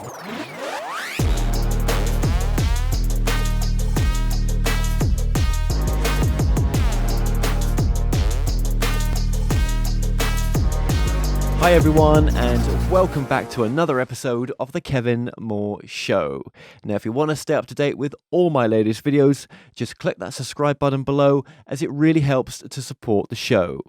Hi everyone, and welcome back to another episode of The Kevin Moore Show. Now, if you want to stay up to date with all my latest videos, just click that subscribe button below, as it really helps to support the show.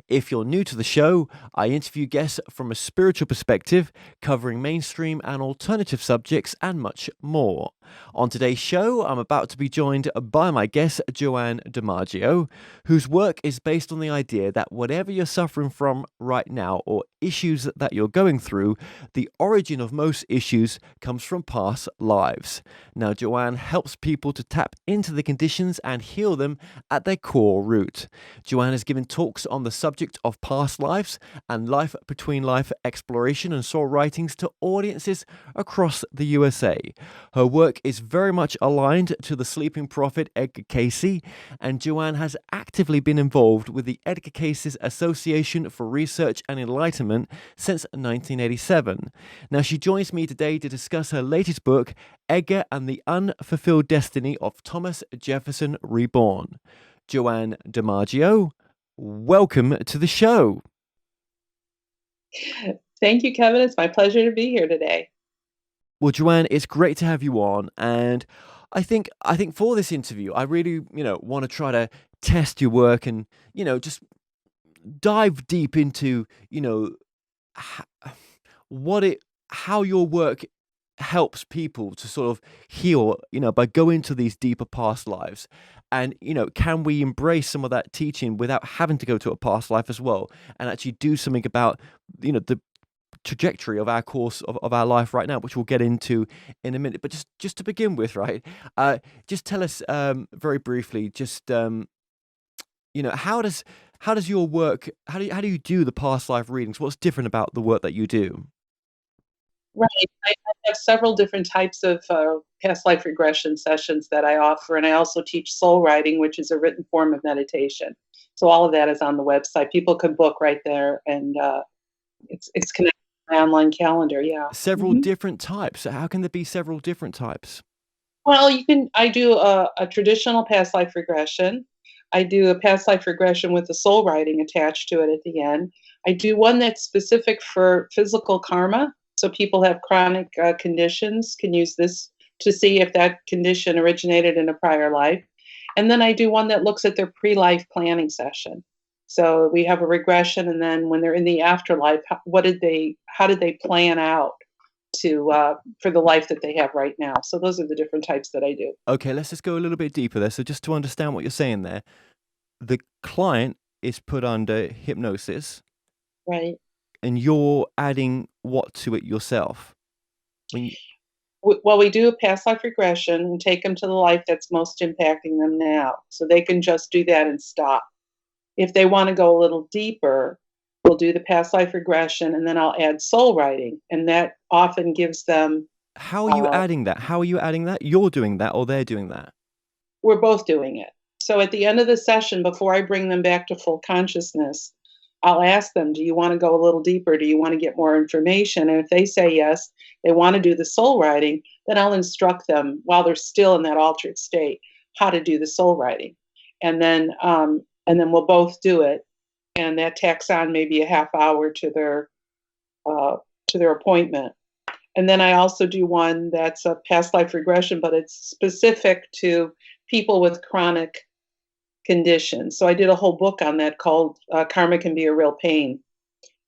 If you're new to the show, I interview guests from a spiritual perspective, covering mainstream and alternative subjects and much more. On today's show, I'm about to be joined by my guest, Joanne DiMaggio, whose work is based on the idea that whatever you're suffering from right now, or issues that you're going through, the origin of most issues comes from past lives. Now, Joanne helps people to tap into the conditions and heal them at their core root. Joanne has given talks on the subject of past lives and life between life exploration and soul writings to audiences across the USA. Her work is very much aligned to the sleeping prophet Edgar Cayce, and Joanne has actively been involved with the Edgar Cayce Association for Research and Enlightenment since 1987. Now, she joins me today to discuss her latest book, Edgar and the Unfulfilled Destiny of Thomas Jefferson Reborn. Joanne DiMaggio, welcome to the show. Thank you, Kevin. It's my pleasure to be here today. Well, Joanne, it's great to have you on, and I think for this interview, I really, want to try to test your work and, just dive deep into, how your work helps people to sort of heal, by going to these deeper past lives. And, can we embrace some of that teaching without having to go to a past life as well, and actually do something about, the trajectory of our course of our life right now, which we'll get into in a minute. But just to begin with, right, just tell us very briefly, just how does your work, how do you do the past life readings? What's different about the work that you do? Right. I have several different types of past life regression sessions that I offer, and I also teach soul writing, which is a written form of meditation. So all of that is on the website. People can book right there, and it's connected to my online calendar. Yeah. Several Mhm. different types. So how can there be several different types? Well, I do a traditional past life regression. I do a past life regression with the soul writing attached to it at the end. I do one that's specific for physical karma. So people have chronic conditions can use this to see if that condition originated in a prior life. And then I do one that looks at their pre-life planning session. So we have a regression, and then when they're in the afterlife, how did they plan out to for the life that they have right now? So those are the different types that I do. Okay, let's just go a little bit deeper there. So just to understand what you're saying there, the client is put under hypnosis, Right. and you're adding what to it yourself? When you, Well, we do a past life regression and take them to the life that's most impacting them now. So they can just do that and stop. If they want to go a little deeper, we'll do the past life regression, and then I'll add soul writing. And that often gives them, how are you uh, adding that? How are you adding that? You're doing that, or they're doing that? we're both doing it. So at the end of the session, before I bring them back to full consciousness, I'll ask them, do you want to go a little deeper? Do you want to get more information? And if they say yes, they want to do the soul writing, then I'll instruct them while they're still in that altered state how to do the soul writing. And then we'll both do it. And that tacks on maybe a half hour to their appointment. And then I also do one that's a past life regression, but it's specific to people with chronic conditions. So I did a whole book on that called Karma Can Be a Real Pain,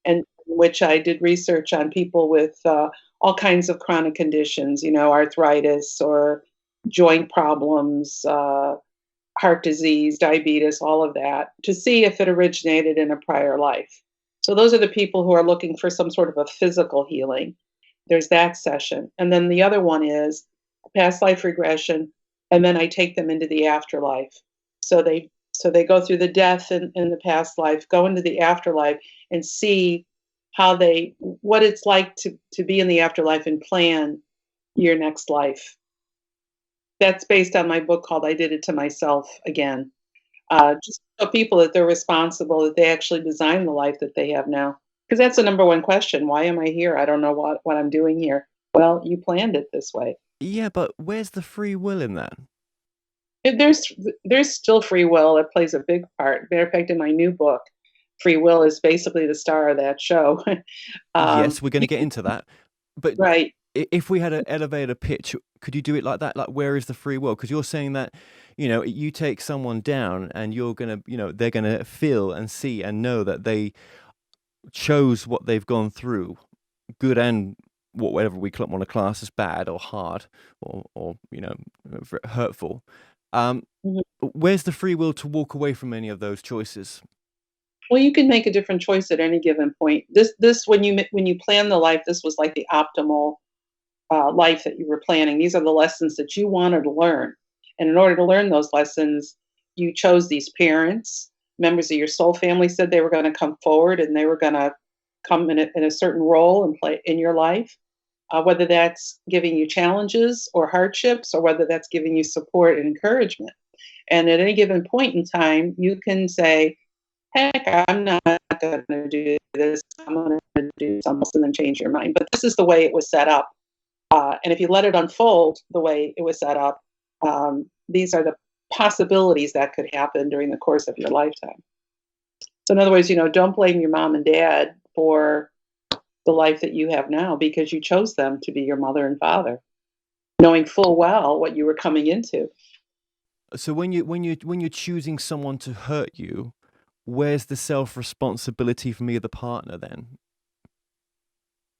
and in which I did research on people with all kinds of chronic conditions, arthritis or joint problems, heart disease, diabetes, all of that, to see if it originated in a prior life. So those are the people who are looking for some sort of a physical healing. There's that session. And then the other one is past life regression, and then I take them into the afterlife. So they go through the death in the past life, go into the afterlife, and see what it's like to be in the afterlife and plan your next life. That's based on my book called I Did It to Myself Again. Just to show people that they're responsible, that they actually design the life that they have now. Because that's the number one question. Why am I here? I don't know what I'm doing here. Well, you planned it this way. Yeah, but where's the free will in that? There's still free will that plays a big part. Matter of fact, in my new book, free will is basically the star of that show. Yes, we're going to You get into that. But right. if we had an elevator pitch, could you do it like that? Like, where is the free will? Because you're saying that, you take someone down and you're going to, they're going to feel and see and know that they chose what they've gone through, good and whatever we want to class as bad or hard or hurtful. Um, Mhm. where's the free will to walk away from any of those choices? Well, you can make a different choice at any given point. This when you plan the life, this was like the optimal life that you were planning. These are the lessons that you wanted to learn. And in order to learn those lessons, you chose these parents. Members of your soul family said they were going to come forward and they were going to come in a certain role and play in your life, whether that's giving you challenges or hardships, or whether that's giving you support and encouragement. And at any given point in time, you can say, heck, I'm not going to do this. I'm going to do something else, and then change your mind. But this is the way it was set up. And if you let it unfold the way it was set up, these are the possibilities that could happen during the course of your lifetime. So, in other words, don't blame your mom and dad for the life that you have now because you chose them to be your mother and father, knowing full well what you were coming into. So when you're choosing someone to hurt you, where's the self responsibility for me, the partner? Then,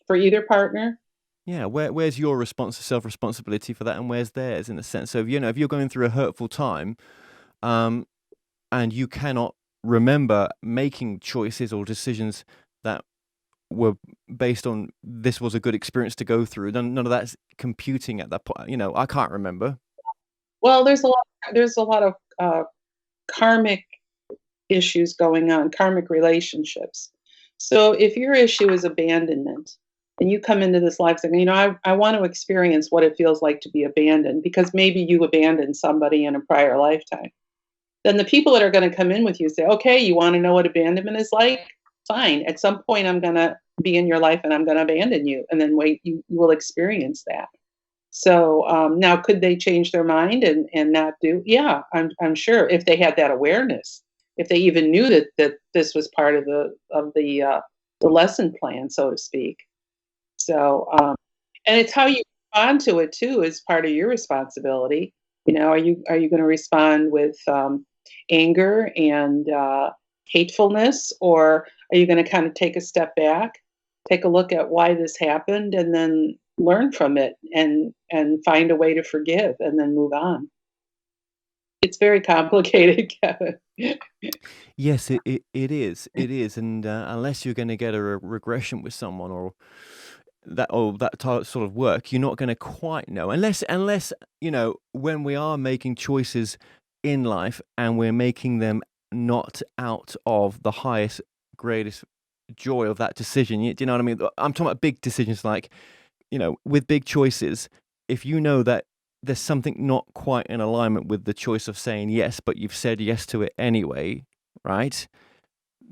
For either partner, yeah, where's your self responsibility for that, and where's theirs in a sense? So if you're going through a hurtful time, um, and you cannot remember making choices or decisions that were based on this was a good experience to go through, none of that's computing at that point. I can't remember. well, there's a lot of karmic issues going on, karmic relationships. So if your issue is abandonment, and you come into this life saying, I want to experience what it feels like to be abandoned because maybe you abandoned somebody in a prior lifetime, then the people that are going to come in with you say, okay, you want to know what abandonment is like? Fine. At some point, I'm going to be in your life and I'm going to abandon you. And then wait, you will experience that. So now, could they change their mind and not do? Yeah, I'm sure if they had that awareness, if they even knew that this was part of the lesson plan, so to speak. So and it's how you respond to it too is part of your responsibility. Are you going to respond with anger and hatefulness, or are you going to kind of take a step back, take a look at why this happened, and then learn from it and find a way to forgive and then move on? It's very complicated, Kevin. Yes, it is. It is. And unless you're going to get a regression with someone or that sort of work, you're not going to quite know. Unless when we are making choices in life and we're making them not out of the highest, greatest joy of that decision. Do you know what I mean? I'm talking about big decisions like, with big choices, if you know that there's something not quite in alignment with the choice of saying yes, but you've said yes to it anyway, right?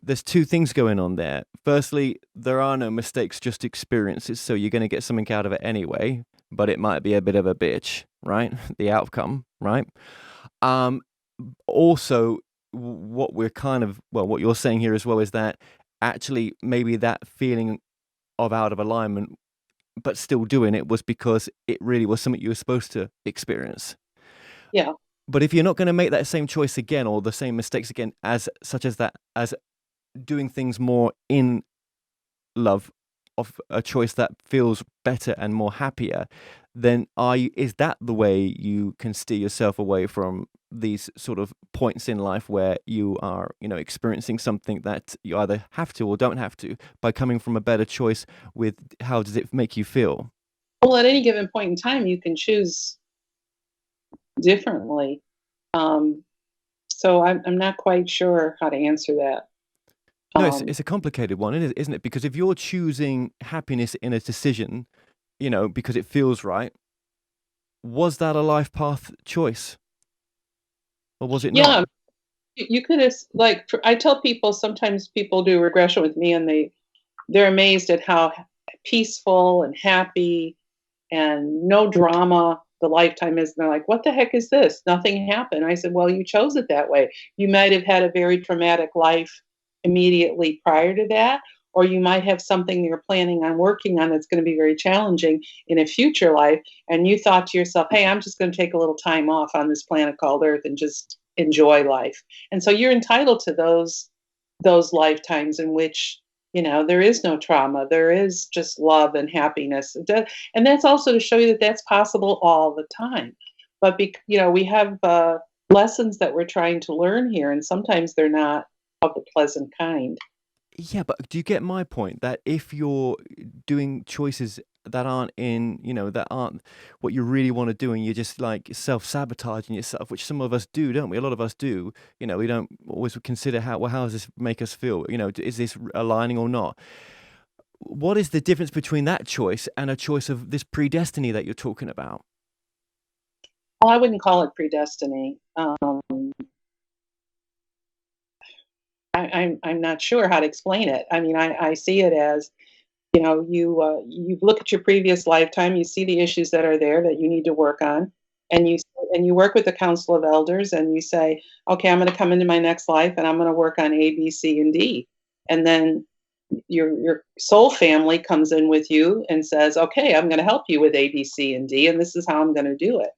There's two things going on there. Firstly, there are no mistakes, just experiences. So you're going to get something out of it anyway, but it might be a bit of a bitch, right? The outcome, right? Um, Also, what you're saying here as well is that actually maybe that feeling of out of alignment but still doing it was because it really was something you were supposed to experience. Yeah. But if you're not going to make that same choice again or the same mistakes again, as doing things more in love of a choice that feels better and more happier, then is that the way you can steer yourself away from these sort of points in life where you are, experiencing something that you either have to or don't have to by coming from a better choice with how does it make you feel? Well, at any given point in time, you can choose differently. Um, so I'm not quite sure how to answer that. No, it's Um, it's a complicated one, isn't it? Because if you're choosing happiness in a decision, because it feels right, was that a life path choice or was it not? yeah, you could have I tell people sometimes people do regression with me and they're amazed at how peaceful and happy and no drama. The lifetime is, and they're like, what the heck is this? Nothing happened. I said, well, you chose it that way. You might have had a very traumatic life immediately prior to that, or you might have something you're planning on working on that's going to be very challenging in a future life. And you thought to yourself, hey, I'm just going to take a little time off on this planet called Earth and just enjoy life. And so you're entitled to those lifetimes in which, there is no trauma, there is just love and happiness. And that's also to show you that that's possible all the time. But we have lessons that we're trying to learn here, and sometimes they're not of the pleasant kind. Yeah, but do you get my point that if you're doing choices that aren't that aren't what you really want to do, and you're just like self-sabotaging yourself, which some of us do, don't we? A lot of us do. We don't always consider how does this make us feel? Is this aligning or not? What is the difference between that choice and a choice of this predestiny that you're talking about? Well, I wouldn't call it predestiny. I'm not sure how to explain it. I mean, I see it as, you look at your previous lifetime, you see the issues that are there that you need to work on, and you work with the council of elders, and you say, okay, I'm going to come into my next life, and I'm going to work on A, B, C, and D, and then your soul family comes in with you and says, okay, I'm going to help you with A, B, C, and D, and this is how I'm going to do it.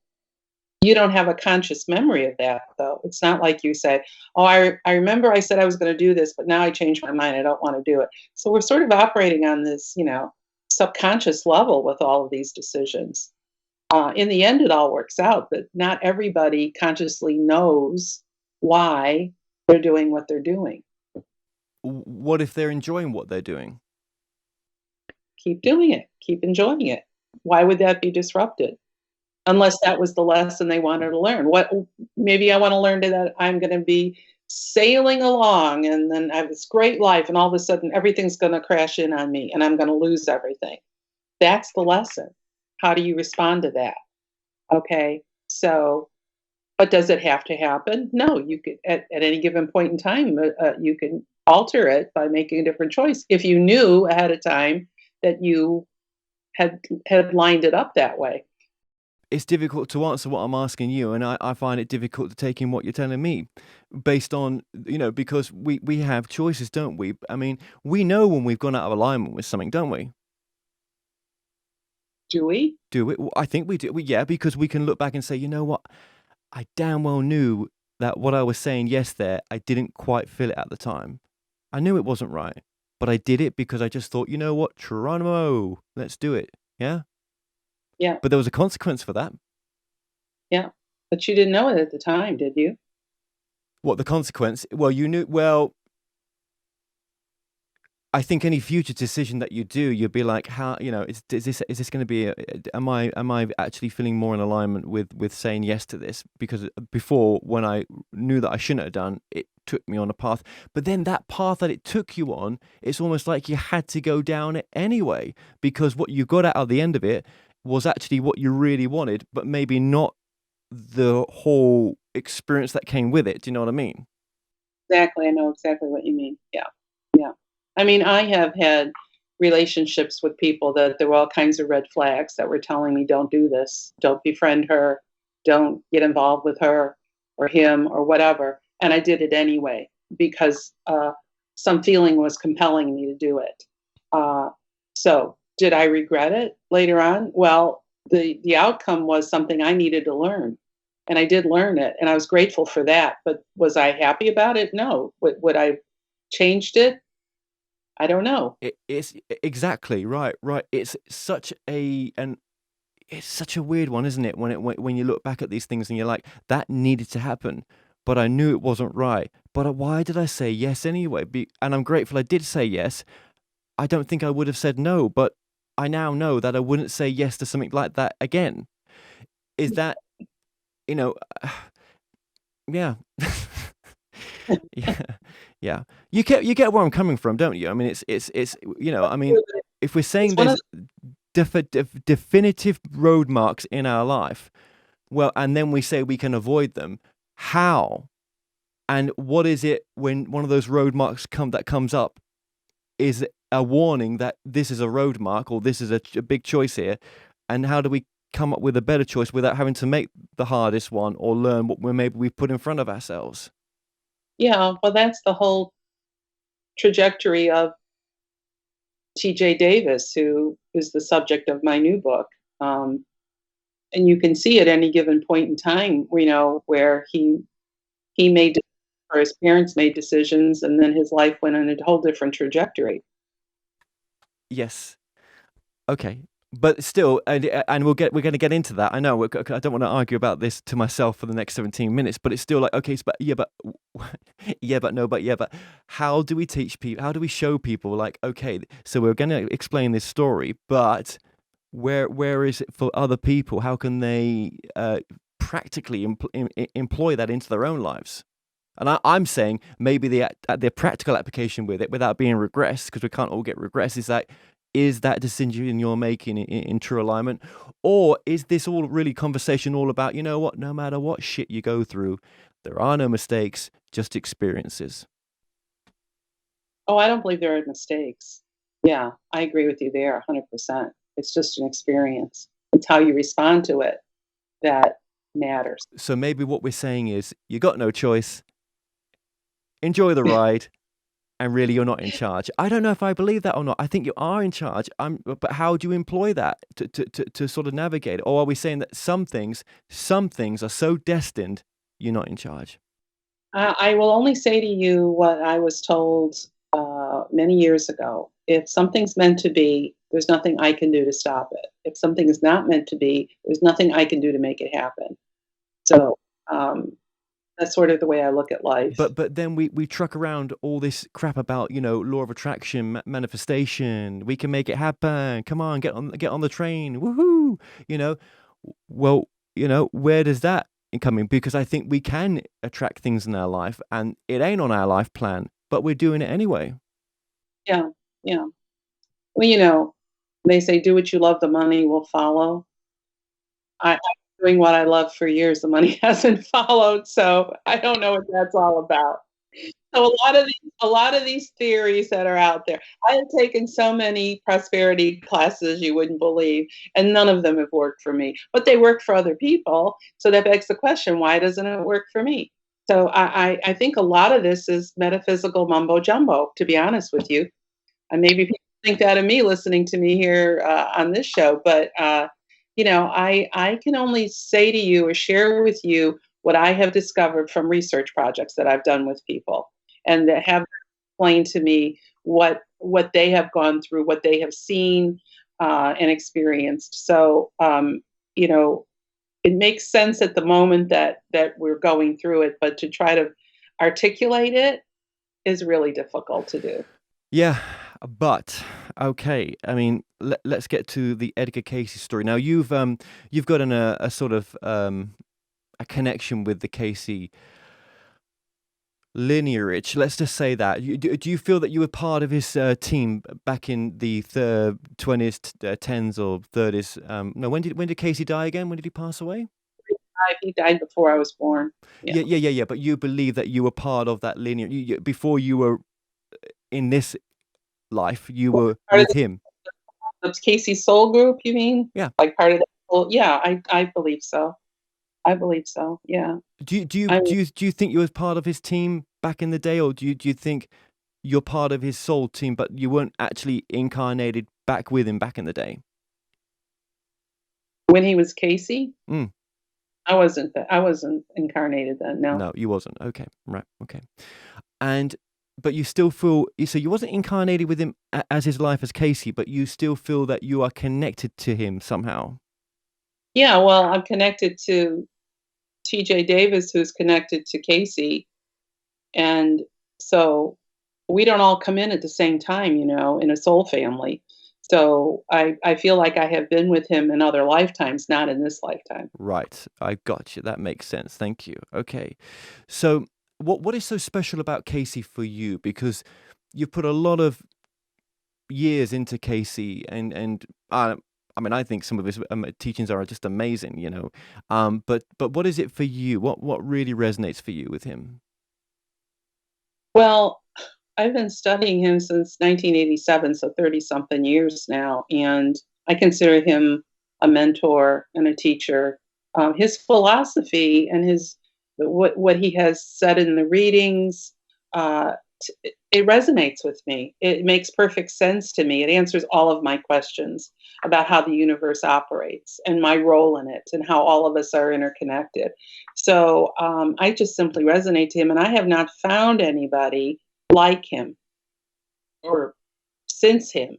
You don't have a conscious memory of that, though. It's not like you say, oh, I remember I said I was going to do this, but now I changed my mind. I don't want to do it. So we're sort of operating on this, subconscious level with all of these decisions. In the end, it all works out, but not everybody consciously knows why they're doing what they're doing. What if they're enjoying what they're doing? Keep doing it. Keep enjoying it. Why would that be disrupted? Unless that was the lesson they wanted to learn. Maybe I want to learn that I'm going to be sailing along and then I have this great life, and all of a sudden everything's going to crash in on me and I'm going to lose everything. That's the lesson. How do you respond to that? Okay. So, but does it have to happen? No, you could at any given point in time, you can alter it by making a different choice. If you knew ahead of time that you had lined it up that way. It's difficult to answer what I'm asking you, and I find it difficult to take in what you're telling me based on, because we have choices, don't we? I mean, we know when we've gone out of alignment with something, don't we? Do we? Do we? Well, I think we do. Yeah, because we can look back and say, you know what? I damn well knew that what I was saying yes there, I didn't quite feel it at the time. I knew it wasn't right, but I did it because I just thought, you know what? Geronimo, let's do it. Yeah? Yeah. But there was a consequence for that. Yeah. But you didn't know it at the time, did you? What the consequence? Well, you knew. Well, I think any future decision that you do, you'll be like, how is this going to be? Am I actually feeling more in alignment with saying yes to this? Because before, when I knew that I shouldn't have done, it took me on a path. But then that path that it took you on, it's almost like you had to go down it anyway, because what you got out of the end of it was actually what you really wanted, but maybe not the whole experience that came with it. Do you know what I mean? Exactly. I know exactly what you mean. Yeah. Yeah. I mean, I have had relationships with people that there were all kinds of red flags that were telling me, don't do this, don't befriend her, don't get involved with her or him or whatever. And I did it anyway because some feeling was compelling me to do it. So did I regret it later on? Well, the outcome was something I needed to learn. And I did learn it, and I was grateful for that. But was I happy about it? No. Would I changed it? I don't know. It's exactly right. It's such a weird one, isn't it? When you look back at these things and you're like, that needed to happen, but I knew it wasn't right. But why did I say yes anyway? And I'm grateful I did say yes. I don't think I would have said no, but I now know that I wouldn't say yes to something like that again. Is that, yeah. Yeah, yeah. You get where I'm coming from, don't you? I mean, it's I mean, if we're saying there's definitive road marks in our life, well, and then we say we can avoid them, how? And what is it when one of those road marks comes up? Is a warning that this is a road mark or this is a big choice here? and how do we come up with a better choice without having to make the hardest one or learn what we've put in front of ourselves? Yeah, well, that's the whole trajectory of T.J. Davis, who is the subject of my new book. Um, and you can see at any given point in time, where he made or his parents made decisions, and then his life went in a whole different trajectory. Yes. Okay. But still, and we're going to get into that. I know I don't want to argue about this to myself for the next 17 minutes, but it's still like, okay, but yeah, but yeah, but no, but yeah, but how do we teach people? How do we show people like, okay, so we're going to explain this story, but where is it for other people? How can they practically employ that into their own lives? And I'm saying maybe the practical application with it, without being regress, because we can't all get regress, is that decision you're making in true alignment? Or is this all really conversation all about, you know what, no matter what shit you go through, there are no mistakes, just experiences? Oh, I don't believe there are mistakes. Yeah, I agree with you there 100%. It's just an experience. It's how you respond to it that matters. So maybe what we're saying is you got no choice, enjoy the ride, and really you're not in charge. I don't know if I believe that or not. I think you are in charge. But how do you employ that to sort of navigate it? Or are we saying that some things are so destined you're not in charge? I will only say to you what I was told many years ago. If something's meant to be, there's nothing I can do to stop it. If something is not meant to be, there's nothing I can do to make it happen. So that's sort of the way I look at life. But then we truck around all this crap about, law of attraction, manifestation. We can make it happen. Come on, get on the train. Woohoo! You know, well, where does that come in? Because I think we can attract things in our life, and it ain't on our life plan, but we're doing it anyway. Yeah, yeah. Well, they say do what you love, the money will follow. I've been doing what I love for years. The money hasn't followed, so I don't know what that's all about. So a lot of these theories that are out there, I have taken so many prosperity classes you wouldn't believe, and none of them have worked for me. But they work for other people, so that begs the question: why doesn't it work for me? So I think a lot of this is metaphysical mumbo jumbo. To be honest with you, and maybe people think that of me listening to me here on this show, but I can only say to you or share with you what I have discovered from research projects that I've done with people, and that have explained to me what they have gone through, what they have seen and experienced. So it makes sense at the moment that we're going through it, but to try to articulate it is really difficult to do. Yeah, but okay. I mean, let's get to the Edgar Cayce story. Now you've got a sort of a connection with the Cayce lineage. Let's just say that. Do you feel that you were part of his team back in the 20s, 10s, or 30s? No, when did Cayce die again? When did he pass away? He died before I was born. Yeah. Yeah. But you believe that you were part of that lineage before you were in this life. You were with him. The Cayce Soul Group, you mean? Yeah. Like part of the soul? Yeah, I believe so. I believe so. Yeah. Do you think you were part of his team back in the day, or do you think you're part of his soul team, but you weren't actually incarnated back with him back in the day? When he was Cayce? Mm. I wasn't incarnated then, no. No, you wasn't. Okay, right, okay. But you still feel, so you wasn't incarnated with him as his life as Cayce, but you still feel that you are connected to him somehow. Yeah, well, I'm connected to T.J. Davis, who's connected to Cayce, and so we don't all come in at the same time, in a soul family. So I feel like I have been with him in other lifetimes, not in this lifetime. Right, I got you. That makes sense. Thank you. Okay, so what is so special about Cayce for you? Because you've put a lot of years into Cayce, and I mean, I think some of his teachings are just amazing, But what is it for you? What really resonates for you with him? Well, I've been studying him since 1987, so 30 something years now, and I consider him a mentor and a teacher. His philosophy and his what he has said in the readings, uh, it resonates with me. It makes perfect sense to me. It answers all of my questions about how the universe operates and my role in it and how all of us are interconnected. So I just simply resonate to him, and I have not found anybody like him or since him.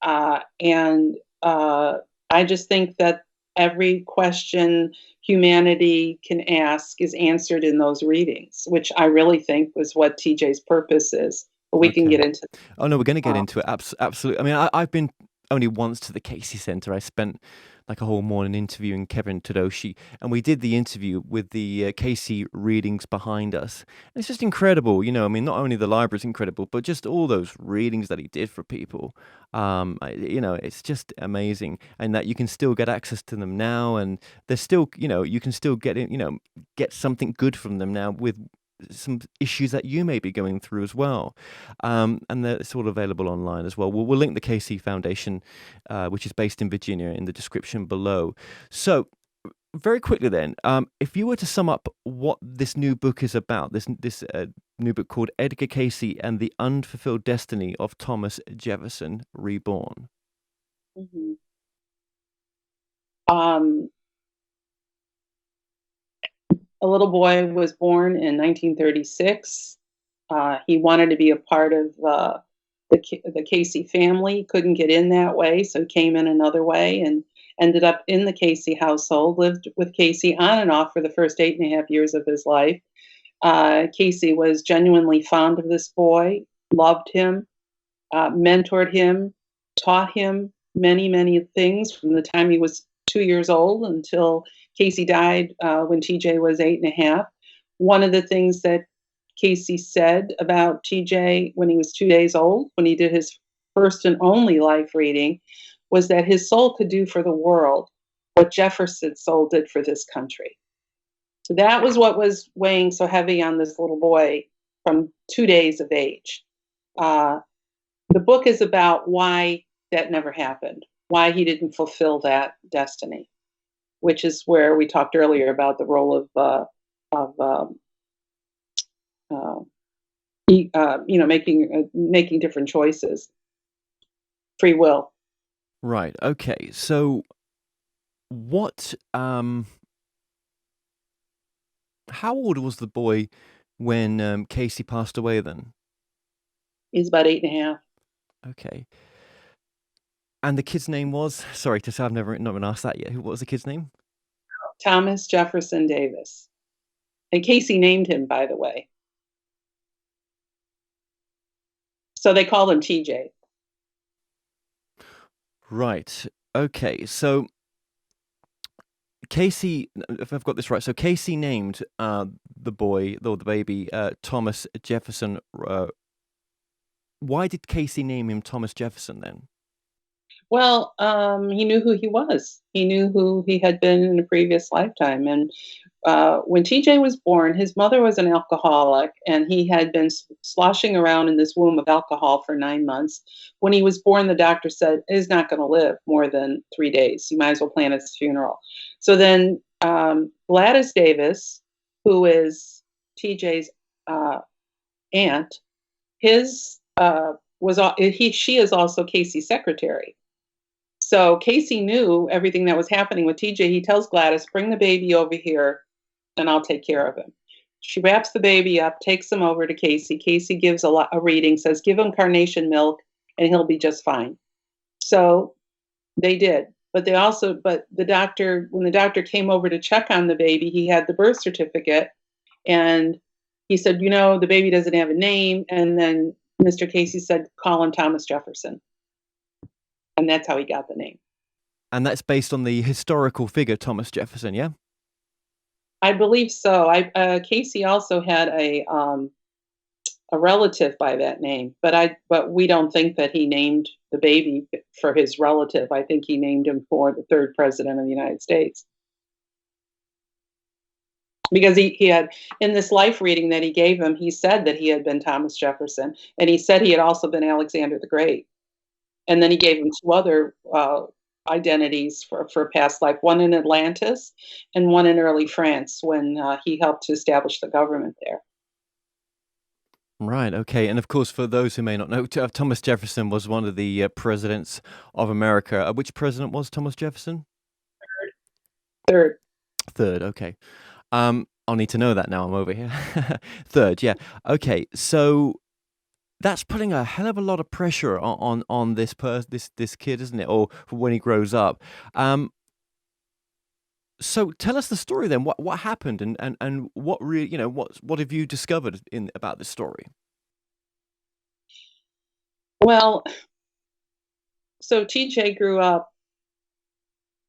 And I just think that every question humanity can ask is answered in those readings, which I really think was what TJ's purpose is. But we can Okay. get into Oh no, we're going to get uh, into it. Absolutely. I mean, I've been only once to the Casey Center. I spent like a whole morning interviewing Kevin Tadeushi, and we did the interview with the Casey readings behind us. And it's just incredible, you know. I mean, not only the library's incredible, but just all those readings that he did for people. You know, it's just amazing, and that you can still get access to them now, and there's still, you know, you can still get it, you know, get something good from them now with some issues that you may be going through as well. And it's all available online as well. We'll link the Casey Foundation, which is based in Virginia, in the description below. So, very quickly then, if you were to sum up what this new book is about, this new book called Edgar Casey and the Unfulfilled Destiny of Thomas Jefferson Reborn. mhm. um, a little boy was born in 1936. He wanted to be a part of the Casey family. Couldn't get in that way, so he came in another way and ended up in the Casey household. Lived with Casey on and off for the first 8.5 years of his life. Casey was genuinely fond of this boy, loved him, mentored him, taught him many, many things from the time he was 2 years old until Casey died when TJ was 8.5. One of the things that Casey said about TJ when he was 2 days old, when he did his first and only life reading, was that his soul could do for the world what Jefferson's soul did for this country. So that was what was weighing so heavy on this little boy from 2 days of age. Uh, the book is about why that never happened, why he didn't fulfill that destiny, which is where we talked earlier about the role of uh, you know, making different choices, free will. Right. Okay. So, what? How old was the boy when Casey passed away? Then. He's about 8.5. Okay. And the kid's name was? Sorry to say, I've not been asked that yet. What was the kid's name? Thomas Jefferson Davis, and Casey named him, by the way. So they called him TJ. Right. Okay. So Casey, if I've got this right, so Casey named the boy or the baby Thomas Jefferson. Why did Casey name him Thomas Jefferson then? Well, he knew who he was. He knew who he had been in a previous lifetime. And when TJ was born, his mother was an alcoholic, and he had been sloshing around in this womb of alcohol for 9 months. When he was born, the doctor said he's not going to live more than 3 days. You might as well plan his funeral. So then Gladys Davis, who is TJ's aunt, his she is also Casey's secretary. So Casey knew everything that was happening with TJ. He tells Gladys, bring the baby over here and I'll take care of him. She wraps the baby up, takes him over to Casey. Casey gives a reading, says, give him carnation milk and he'll be just fine. So they did. But the doctor, when the doctor came over to check on the baby, he had the birth certificate and he said, you know, the baby doesn't have a name. And then Mr. Casey said, call him Thomas Jefferson. And that's how he got the name. And that's based on the historical figure Thomas Jefferson, yeah? I believe so. Casey also had a relative by that name, but we don't think that he named the baby for his relative. I think he named him for the third president of the United States. Because he had, in this life reading that he gave him, he said that he had been Thomas Jefferson, and he said he had also been Alexander the Great. And then he gave him two other identities for past life, one in Atlantis and one in early France when he helped to establish the government there. Right. Okay. And of course, for those who may not know, Thomas Jefferson was one of the presidents of America. Which president was Thomas Jefferson? Third. Third. Okay. I'll need to know that now. I'm over here. Third. Yeah. Okay. So that's putting a hell of a lot of pressure on this kid, isn't it? Or for when he grows up. So tell us the story then. What happened, and what really, what have you discovered in about this story? Well, so TJ grew up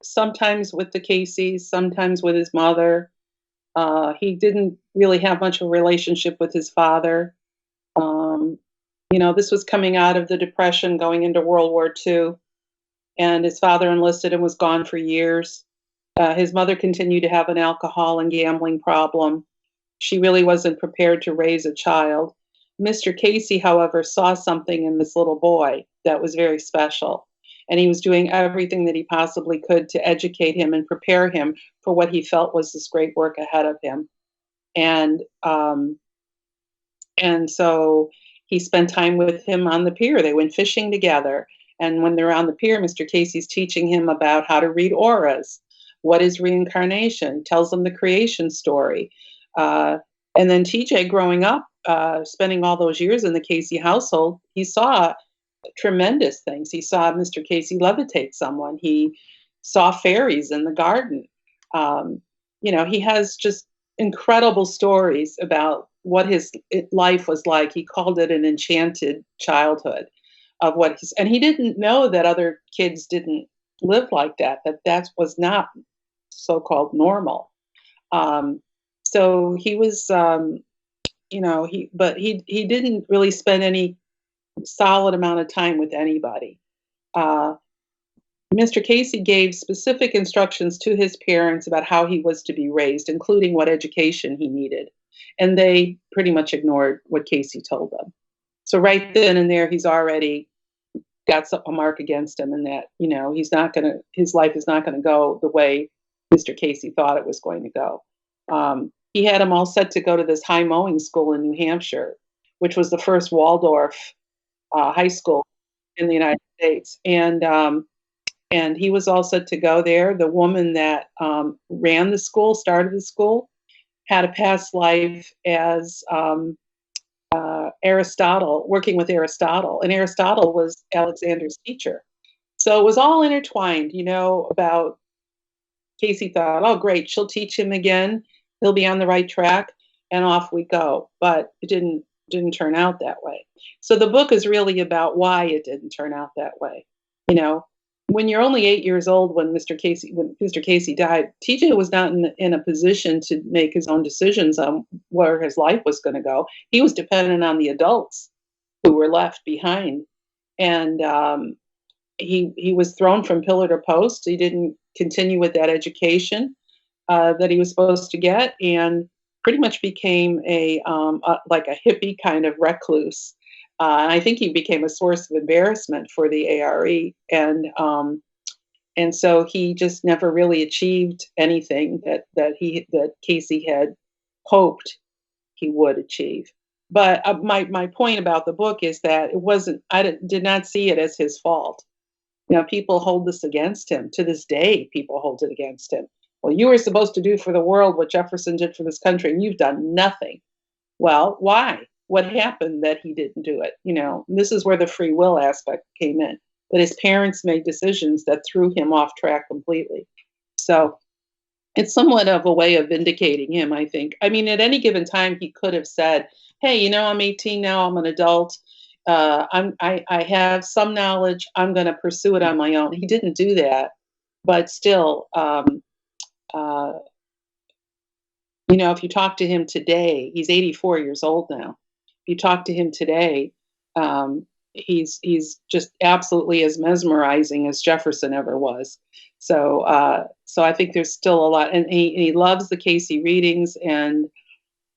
sometimes with the Caseys, sometimes with his mother. He didn't really have much of a relationship with his father. Um, this was coming out of the Depression, going into World War II, and his father enlisted and was gone for years. His mother continued to have an alcohol and gambling problem. She really wasn't prepared to raise a child. Mr. Casey, however, saw something in this little boy that was very special. And he was doing everything that he possibly could to educate him and prepare him for what he felt was this great work ahead of him. And so he spent time with him on the pier. They went fishing together. And when they're on the pier, Mr. Casey's teaching him about how to read auras. What is reincarnation? Tells them the creation story. And then TJ growing up, spending all those years in the Casey household, he saw tremendous things. He saw Mr. Casey levitate someone. He saw fairies in the garden. He has just incredible stories about what his life was like. He called it an enchanted childhood of and he didn't know that other kids didn't live like that was not so-called normal. So he was, he didn't really spend any solid amount of time with anybody. Mr. Casey gave specific instructions to his parents about how he was to be raised, including what education he needed. And they pretty much ignored what Casey told them. So right then and there, he's already got a mark against him, and that, his life is not going to go the way Mr. Casey thought it was going to go. He had him all set to go to this high mowing school in New Hampshire, which was the first Waldorf high school in the United States. And he was all set to go there. The woman that ran the school, started the school, had a past life as Aristotle, working with Aristotle. And Aristotle was Alexander's teacher. So it was all intertwined, about Casey thought, oh, great, she'll teach him again. He'll be on the right track, and off we go. But it didn't turn out that way. So the book is really about why it didn't turn out that way. When you're only 8 years old, when Mr. Casey died, TJ was not in a position to make his own decisions on where his life was going to go. He was dependent on the adults who were left behind, and he was thrown from pillar to post. He didn't continue with that education that he was supposed to get, and pretty much became like a hippie kind of recluse. And I think he became a source of embarrassment for the ARE, and so he just never really achieved anything that Casey had hoped he would achieve. But my point about the book is that I did not see it as his fault. People hold this against him. To this day, people hold it against him. Well, you were supposed to do for the world what Jefferson did for this country, and you've done nothing. Well, why? What happened that he didn't do it? This is where the free will aspect came in, that his parents made decisions that threw him off track completely. So it's somewhat of a way of vindicating him, I think. I mean, at any given time, he could have said, hey, I'm 18 now, I'm an adult. I have some knowledge, I'm going to pursue it on my own. He didn't do that, but still, if you talk to him today, he's 84 years old now. If you talk to him today, he's just absolutely as mesmerizing as Jefferson ever was. So I think there's still a lot, and he loves the Casey readings and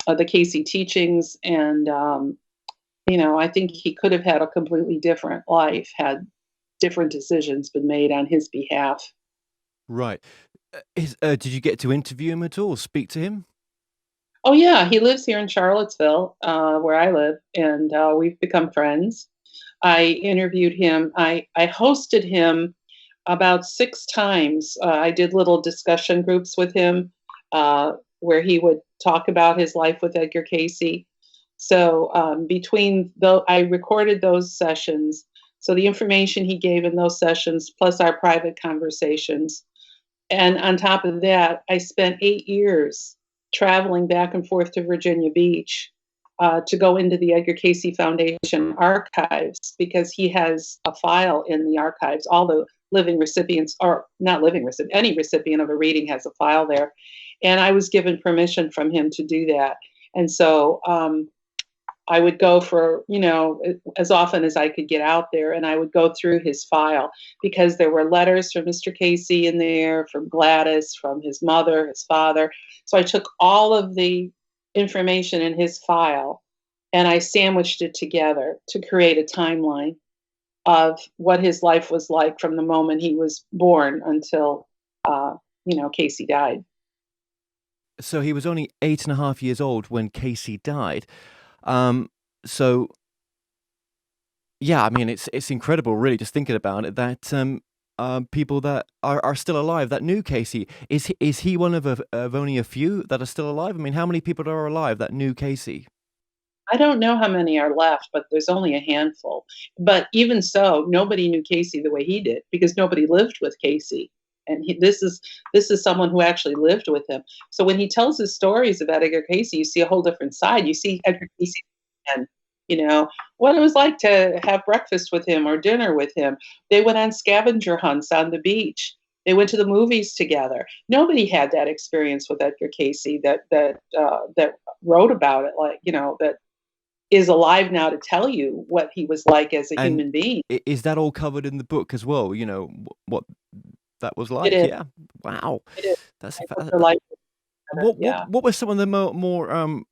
the Casey teachings, and I think he could have had a completely different life had different decisions been made on his behalf. Right. Did you get to interview him at all? Speak to him? Oh yeah, he lives here in Charlottesville, where I live, and we've become friends. I interviewed him. I hosted him about 6 times. I did little discussion groups with him, where he would talk about his life with Edgar Cayce. So, between though I recorded those sessions, so the information he gave in those sessions, plus our private conversations, and on top of that, I spent 8 years traveling back and forth to Virginia Beach, to go into the Edgar Cayce Foundation archives because he has a file in the archives. All the living recipients, or not living recipient, any recipient of a reading has a file there. And I was given permission from him to do that. And so, I would go for, as often as I could get out there, and I would go through his file because there were letters from Mr. Cayce in there, from Gladys, from his mother, his father. So I took all of the information in his file and I sandwiched it together to create a timeline of what his life was like from the moment he was born until, Cayce died. So he was only 8.5 years old when Casey died. Um, so yeah, I mean, it's incredible, really, just thinking about it. That people that are still alive that knew Casey, is he one of only a few that are still alive? I mean, how many people are alive that knew Casey? I don't know how many are left, but there's only a handful. But even so, nobody knew Cayce the way he did because nobody lived with Cayce. And this is someone who actually lived with him. So when he tells his stories about Edgar Cayce, you see a whole different side. You see Edgar Cayce and what it was like to have breakfast with him or dinner with him. They went on scavenger hunts on the beach. They went to the movies together. Nobody had that experience with Edgar Cayce that wrote about it, like that is alive now to tell you what he was like as a And human being. is that all covered in the book as well? What that was It like? is. Yeah. Wow. It is. That's I a hope fa- your life is better. what what Yeah. what were some of the more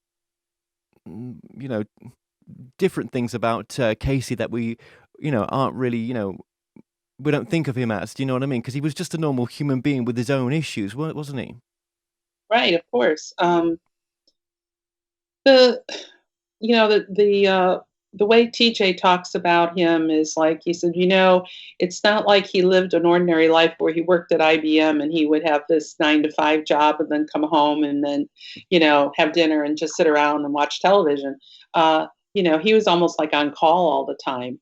you know different things about Casey that we aren't really we don't think of him as. Do you know what I mean? Because he was just a normal human being with his own issues, wasn't he? Right. Of course. The you know the way TJ talks about him is like he said, it's not like he lived an ordinary life where he worked at IBM and he would have this 9 to 5 job and then come home and then have dinner and just sit around and watch television. He was almost like on call all the time.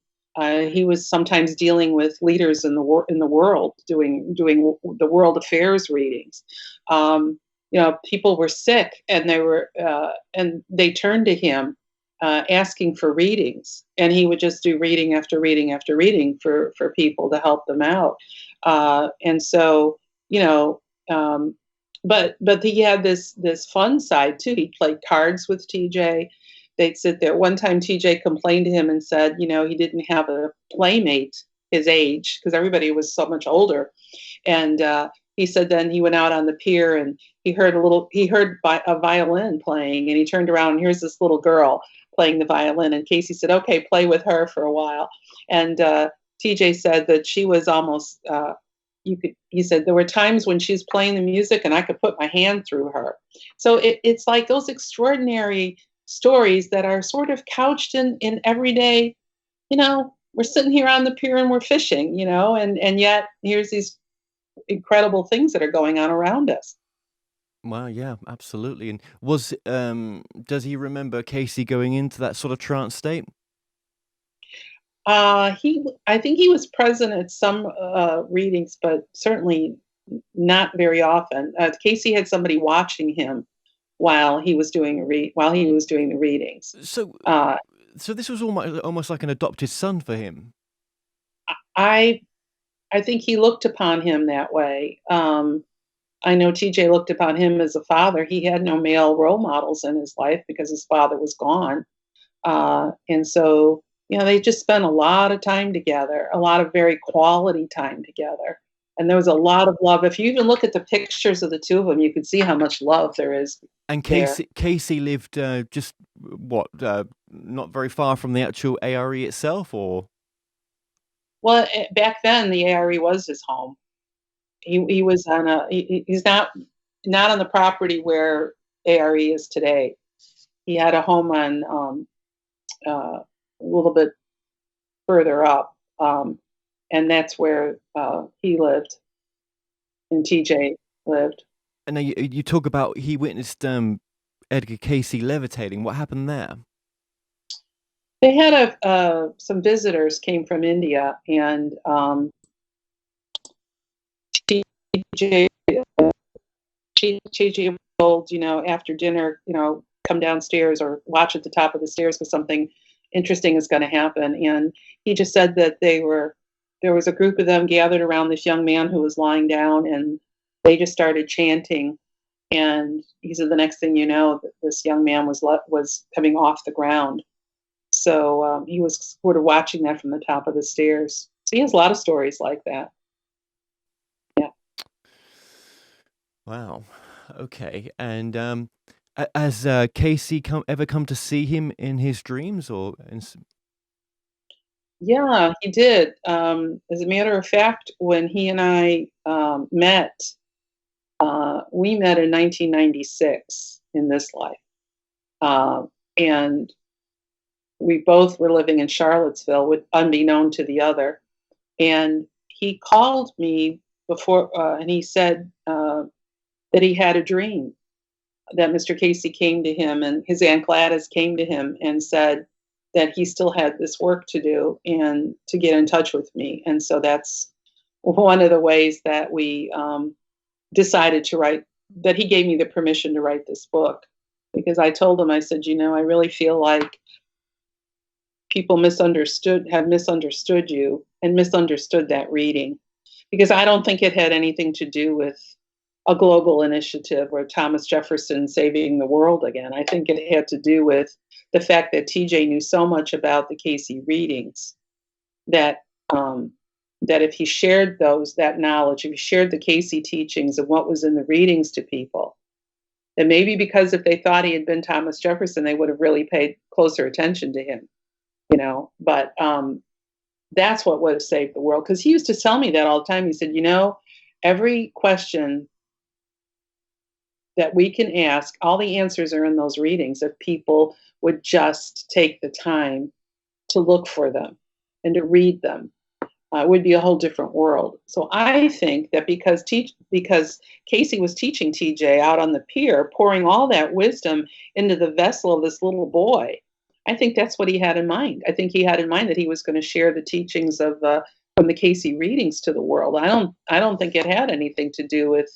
He was sometimes dealing with leaders in the world, doing the world affairs readings. People were sick and they turned to him, asking for readings, and he would just do reading after reading after reading for people to help them out. And so, you know, but he had this fun side too. He played cards with TJ. They'd sit there. One time, TJ complained to him and said, he didn't have a playmate his age because everybody was so much older. And he said then he went out on the pier and he heard a violin playing, and he turned around and here's this little girl playing the violin. And Casey said, "Okay, play with her for a while." And TJ said that she was almost. He said there were times when she was playing the music and I could put my hand through her. So it's like those extraordinary stories that are sort of couched in everyday, we're sitting here on the pier and we're fishing, and yet here's these incredible things that are going on around us. Wow, yeah, absolutely. And does he remember Casey going into that sort of trance state? I think he was present at some readings, but certainly not very often. Casey had somebody watching him while he was doing the readings. So, Uh, so this was almost like an adopted son for him. I I think he looked upon him that way. I know TJ looked upon him as a father. He had no male role models in his life because his father was gone. And so, they just spent a lot of time together, a lot of very quality time together. And there was a lot of love. If you even look at the pictures of the two of them, you can see how much love there is And there. Casey lived just not very far from the actual ARE itself, or Well, back then, the ARE was his home. He was on a he's not on the property where ARE is today. He had a home on, a little bit further up, and that's where, he lived and TJ lived. And now you talk about he witnessed Edgar Casey levitating. What happened there? They had some visitors came from India, and TJ TJ told, after dinner, come downstairs or watch at the top of the stairs because something interesting is going to happen. And he just said that there was a group of them gathered around this young man who was lying down, and they just started chanting. And he said the next thing you know, this young man was coming off the ground. So he was sort of watching that from the top of the stairs. So he has a lot of stories like that. Yeah. Wow. Okay. And has Casey ever come to see him in his dreams or Yeah, he did. As a matter of fact, when he and I met, we met in 1996 in this life. And we both were living in Charlottesville, unbeknown to the other. And he called me before, and he said that he had a dream that Mr. Casey came to him, and his Aunt Gladys came to him and said that he still had this work to do and to get in touch with me. And so that's one of the ways that we decided to write, that he gave me the permission to write this book. Because I told him, I said, I really feel like people have misunderstood you and misunderstood that reading. Because I don't think it had anything to do with a global initiative or Thomas Jefferson saving the world again. I think it had to do with the fact that TJ knew so much about the Casey readings that that if he shared that knowledge, if he shared the Casey teachings and what was in the readings to people, then maybe because if they thought he had been Thomas Jefferson, they would have really paid closer attention to him, But that's what would have saved the world. Because he used to tell me that all the time. He said, every question that we can ask, all the answers are in those readings if people would just take the time to look for them and to read them. It would be a whole different world. So I think that because Casey was teaching TJ out on the pier, pouring all that wisdom into the vessel of this little boy, I think that's what he had in mind. I think he had in mind that he was going to share the teachings from the Casey readings to the world. I don't think it had anything to do with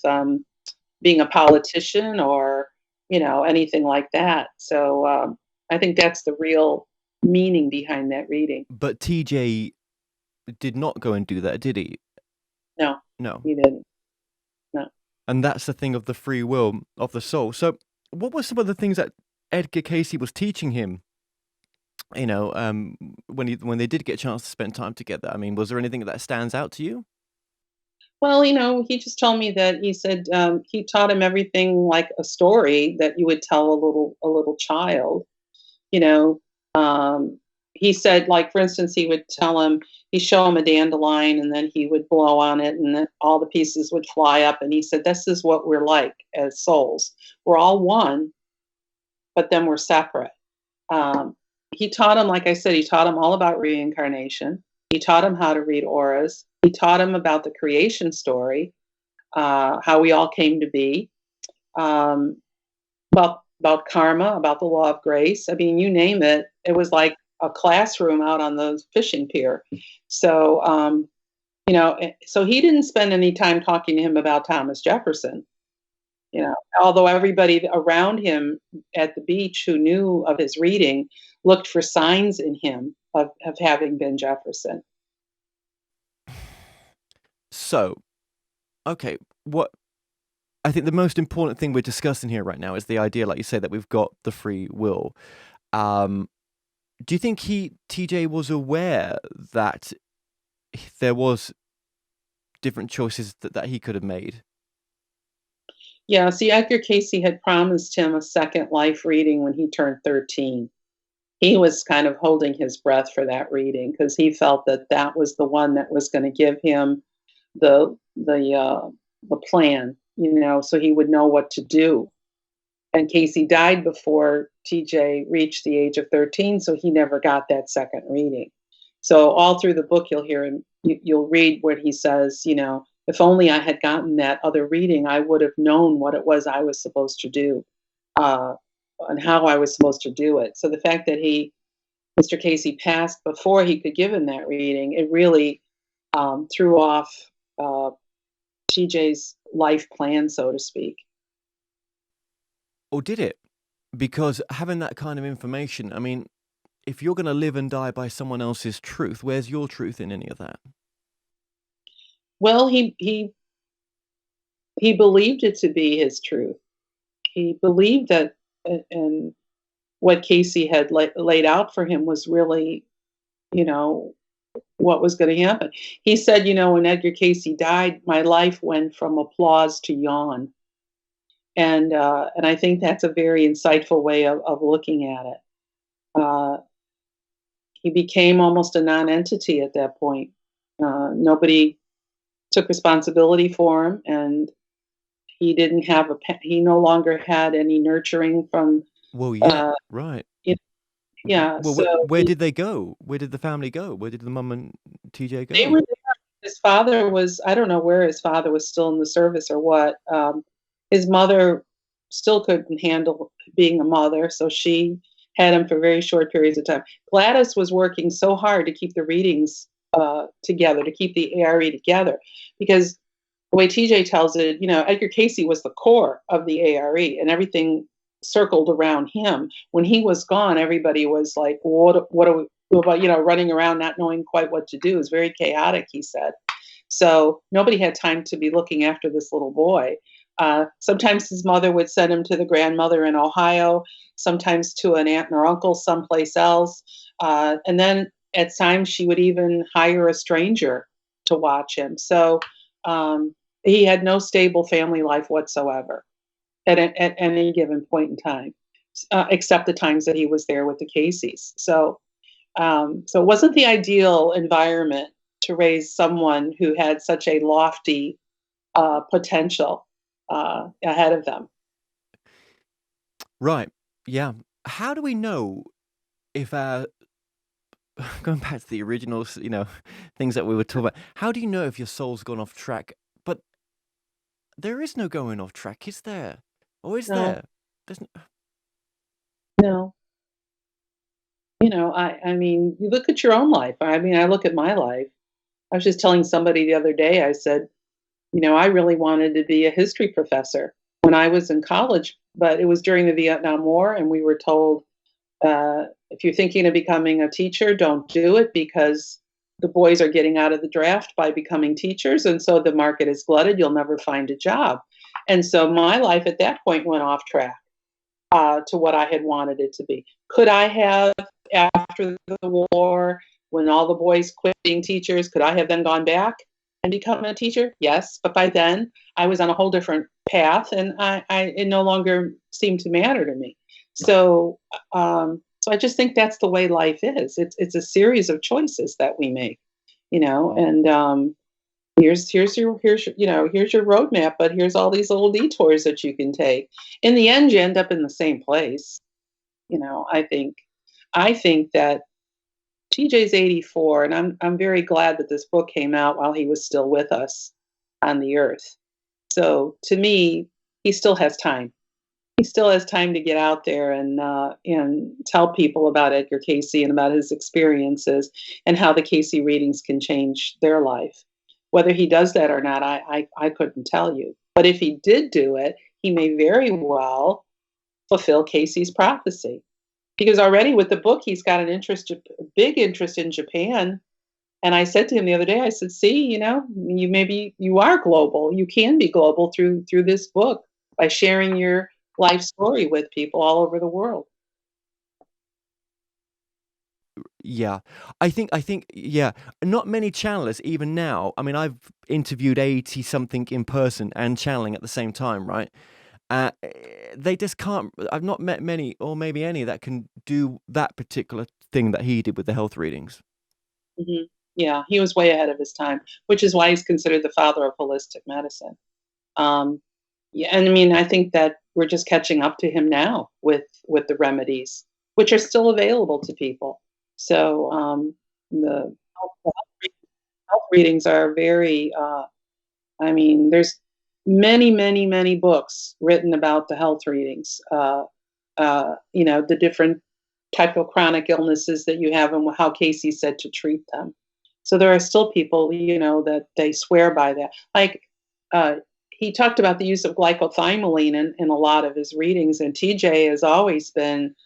being a politician or anything like that. So I think that's the real meaning behind that reading. But TJ did not go and do that, did he? No, No, he didn't. No. And that's the thing of the free will of the soul. So what were some of the things that Edgar Casey was teaching him? When they did get a chance to spend time together. I mean, was there anything that stands out to you? Well, he just told me that he said he taught him everything like a story that you would tell a little child. He said, like, for instance, he'd show him a dandelion, and then he would blow on it, and then all the pieces would fly up. And he said, this is what we're like as souls. We're all one, but then we're separate. He taught him, like I said, he taught him all about reincarnation. He taught him how to read auras. He taught him about the creation story, how we all came to be, about karma, about the law of grace. I mean, you name it. It was like a classroom out on the fishing pier. So, so he didn't spend any time talking to him about Thomas Jefferson. Although everybody around him at the beach who knew of his reading looked for signs in him of having been Jefferson. So, okay, what I think the most important thing we're discussing here right now is the idea, like you say, that we've got the free will. Do you think TJ was aware that there was different choices that he could have made? Yeah, see, Edgar Casey had promised him a second life reading when he turned 13. he was kind of holding his breath for that reading because he felt that that was the one that was going to give him the plan, so he would know what to do. And Casey died before TJ reached the age of 13, so he never got that second reading. So all through the book, you'll hear him. You'll read what he says. If only I had gotten that other reading, I would have known what it was I was supposed to do, and how I was supposed to do it. So the fact that Mr. Casey, passed before he could give him that reading, it really threw off TJ's life plan, so to speak. Or did it? Because having that kind of information, I mean, if you're going to live and die by someone else's truth, where's your truth in any of that? Well, he believed it to be his truth. He believed that, and what Casey had laid out for him was really, what was going to happen. He said, when Edgar Casey died, my life went from applause to yawn. And I think that's a very insightful way of looking at it. He became almost a non-entity at that point. Nobody took responsibility for him, and he didn't have he no longer had any nurturing from. Well, yeah, right. Yeah. Well, so where did they go? Where did the family go? Where did the mum and TJ go? they were there. His father was, I don't know where his father was, still in the service or what. His mother still couldn't handle being a mother, so she had him for very short periods of time. Gladys was working so hard to keep the readings together, to keep the ARE together, because the way TJ tells it, Edgar Casey was the core of the ARE, and everything circled around him. When he was gone, everybody was like, what are we about, running around not knowing quite what to do. It was very chaotic, he said. So nobody had time to be looking after this little boy. Sometimes his mother would send him to the grandmother in Ohio, sometimes to an aunt or uncle someplace else. And then at times she would even hire a stranger to watch him. So he had no stable family life whatsoever at any given point in time, except the times that he was there with the Caseys. So it wasn't the ideal environment to raise someone who had such a lofty potential ahead of them. Right. Yeah. How do we know if going back to the original, things that we were talking about, how do you know if your soul's gone off track? But there is no going off track, is there? Or is there? There's no. I mean, you look at your own life. I mean, I look at my life. I was just telling somebody the other day, I said, I really wanted to be a history professor when I was in college, but it was during the Vietnam War, and we were told, if you're thinking of becoming a teacher, don't do it, because the boys are getting out of the draft by becoming teachers, and so the market is glutted. You'll never find a job. And so my life at that point went off track to what I had wanted it to be. Could I have, after the war, when all the boys quit being teachers, could I have then gone back and become a teacher? Yes, but by then I was on a whole different path, and it no longer seemed to matter to me. So I just think that's the way life is. It's a series of choices that we make, and here's your roadmap, but here's all these little detours that you can take. In the end, you end up in the same place. I think that TJ's 84, and I'm very glad that this book came out while he was still with us on the earth. So to me, he still has time. He still has time to get out there and tell people about Edgar Casey and about his experiences and how the Casey readings can change their life. Whether he does that or not, I couldn't tell you. But if he did do it, he may very well fulfill Casey's prophecy. Because already with the book, he's got a big interest in Japan. And I said to him the other day, I said, see, you are global. You can be global through this book by sharing your life story with people all over the world. Yeah, I think, yeah, not many channelers even now. I mean, I've interviewed 80 something in person and channeling at the same time, right? they just can't. I've not met many, or maybe any, that can do that particular thing that he did with the health readings. Mhm. Yeah, he was way ahead of his time, which is why he's considered the father of holistic medicine. Um, yeah, and I mean, I think that we're just catching up to him now with the remedies, which are still available to people. So the health readings are very. I mean, there's many, many, many books written about the health readings. The different type of chronic illnesses that you have and how Casey said to treat them. So there are still people, that they swear by that. Like uh, he talked about the use of glycothymoline in a lot of his readings, and TJ has always been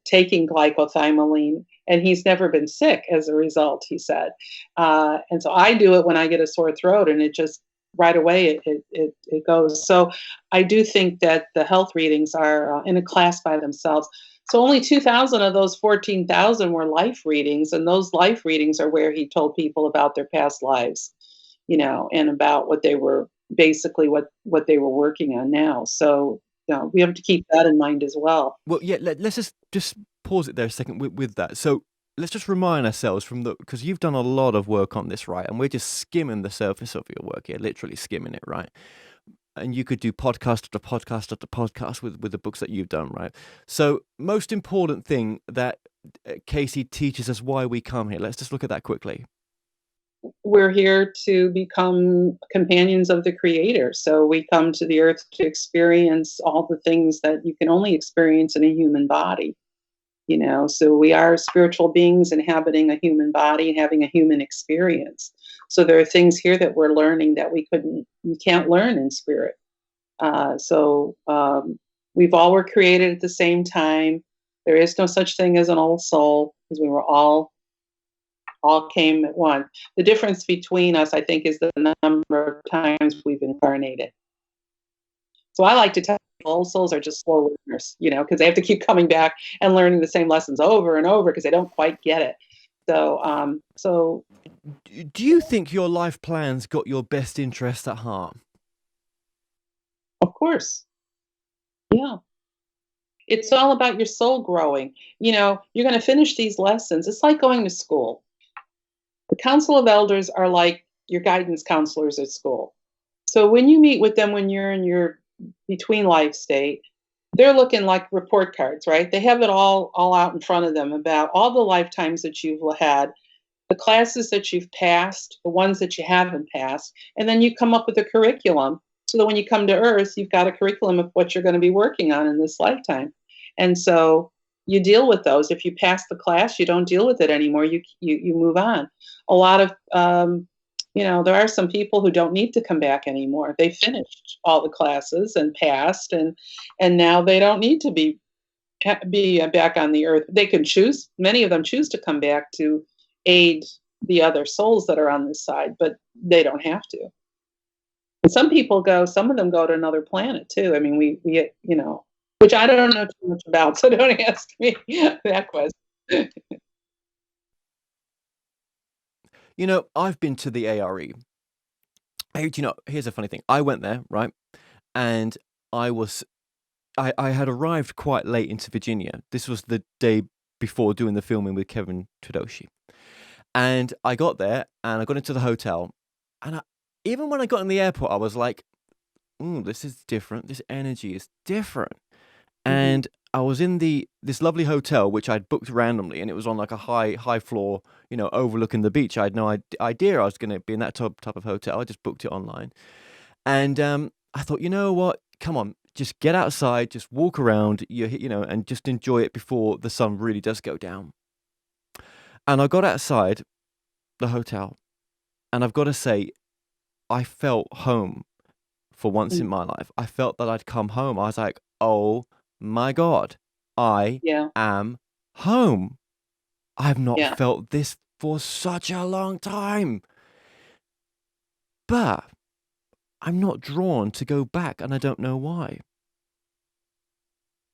taking glycothymoline, and he's never been sick as a result. He said, and so I do it when I get a sore throat, and it just right away it goes. So I do think that the health readings are in a class by themselves. So only 2,000 of those 14,000 were life readings, and those life readings are where he told people about their past lives, and about what they were basically what they were working on now. So we have to keep that in mind as well. Well, yeah, let's just pause it there a second with that. So let's just remind ourselves because you've done a lot of work on this, right? And we're just skimming the surface of your work here, literally skimming it, right? And you could do podcast after podcast after podcast with the books that you've done, right? So most important thing that Casey teaches us why we come here. Let's just look at that quickly. We're here to become companions of the Creator. So we come to the earth to experience all the things that you can only experience in a human body. So we are spiritual beings inhabiting a human body and having a human experience. So there are things here that we're learning that we can't learn in spirit. We've all were created at the same time. There is no such thing as an old soul, because we were all came at once. The difference between us, I think, is the number of times we've incarnated. So I like to tell people old souls are just slow learners, because they have to keep coming back and learning the same lessons over and over because they don't quite get it. So do you think your life plans got your best interest at heart? Of course. Yeah. It's all about your soul growing. You're going to finish these lessons. It's like going to school. The Council of Elders are like your guidance counselors at school. So when you meet with them when you're in your between life state, they're looking like report cards, right? They have it all out in front of them about all the lifetimes that you've had, the classes that you've passed, the ones that you haven't passed, and then you come up with a curriculum so that when you come to Earth, you've got a curriculum of what you're going to be working on in this lifetime. And so you deal with those. If you pass the class, you don't deal with it anymore. You move on. A lot of there are some people who don't need to come back anymore. They finished all the classes and passed, and now they don't need to be back on the earth. They can choose. Many of them choose to come back to aid the other souls that are on this side, but they don't have to. And some of them go to another planet too. I mean, we which I don't know too much about, so don't ask me that question. I've been to the ARE. Here's a funny thing. I went there, right? And I had arrived quite late into Virginia. This was the day before doing the filming with Kevin Todoshi. And I got there and I got into the hotel. And even when I got in the airport, I was like, this is different. This energy is different. Mm-hmm. And I was in this lovely hotel, which I'd booked randomly, and it was on like a high floor, overlooking the beach. I had no idea I was going to be in that type of hotel. I just booked it online. And I thought, you know what? Come on, just get outside, just walk around, and just enjoy it before the sun really does go down. And I got outside the hotel, and I've got to say, I felt home for once in my life. I felt that I'd come home. I was like, oh my God, I am home. I've not felt this for such a long time. But I'm not drawn to go back, and I don't know why.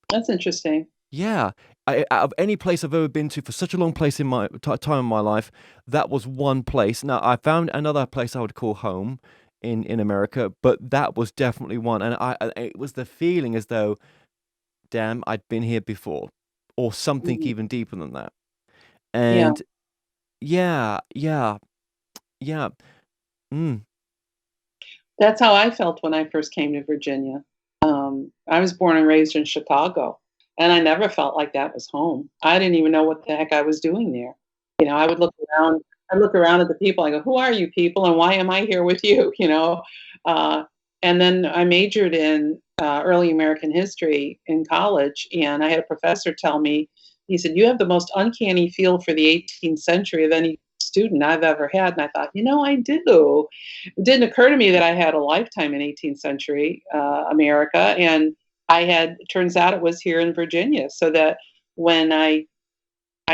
That's interesting. Yeah. Out of any place I've ever been to for such a long place in my time in my life, that was one place. Now, I found another place I would call home in America, but that was definitely one. And it was the feeling as though, damn, I'd been here before, or something Mhm. even deeper than that. Yeah, And yeah, yeah, yeah. Mm. that's how I felt when I first came to Virginia. I was born and raised in Chicago, and I never felt like that was home. I didn't even know what the heck I was doing there. I would look around. I look around at the people. I go, "Who are you people, and why am I here with you?" Uh, and then I majored in early American history in college, and I had a professor tell me, he said, "You have the most uncanny feel for the 18th century of any student I've ever had." And I thought, I do. It didn't occur to me that I had a lifetime in 18th century America, and it turns out it was here in Virginia. So that when I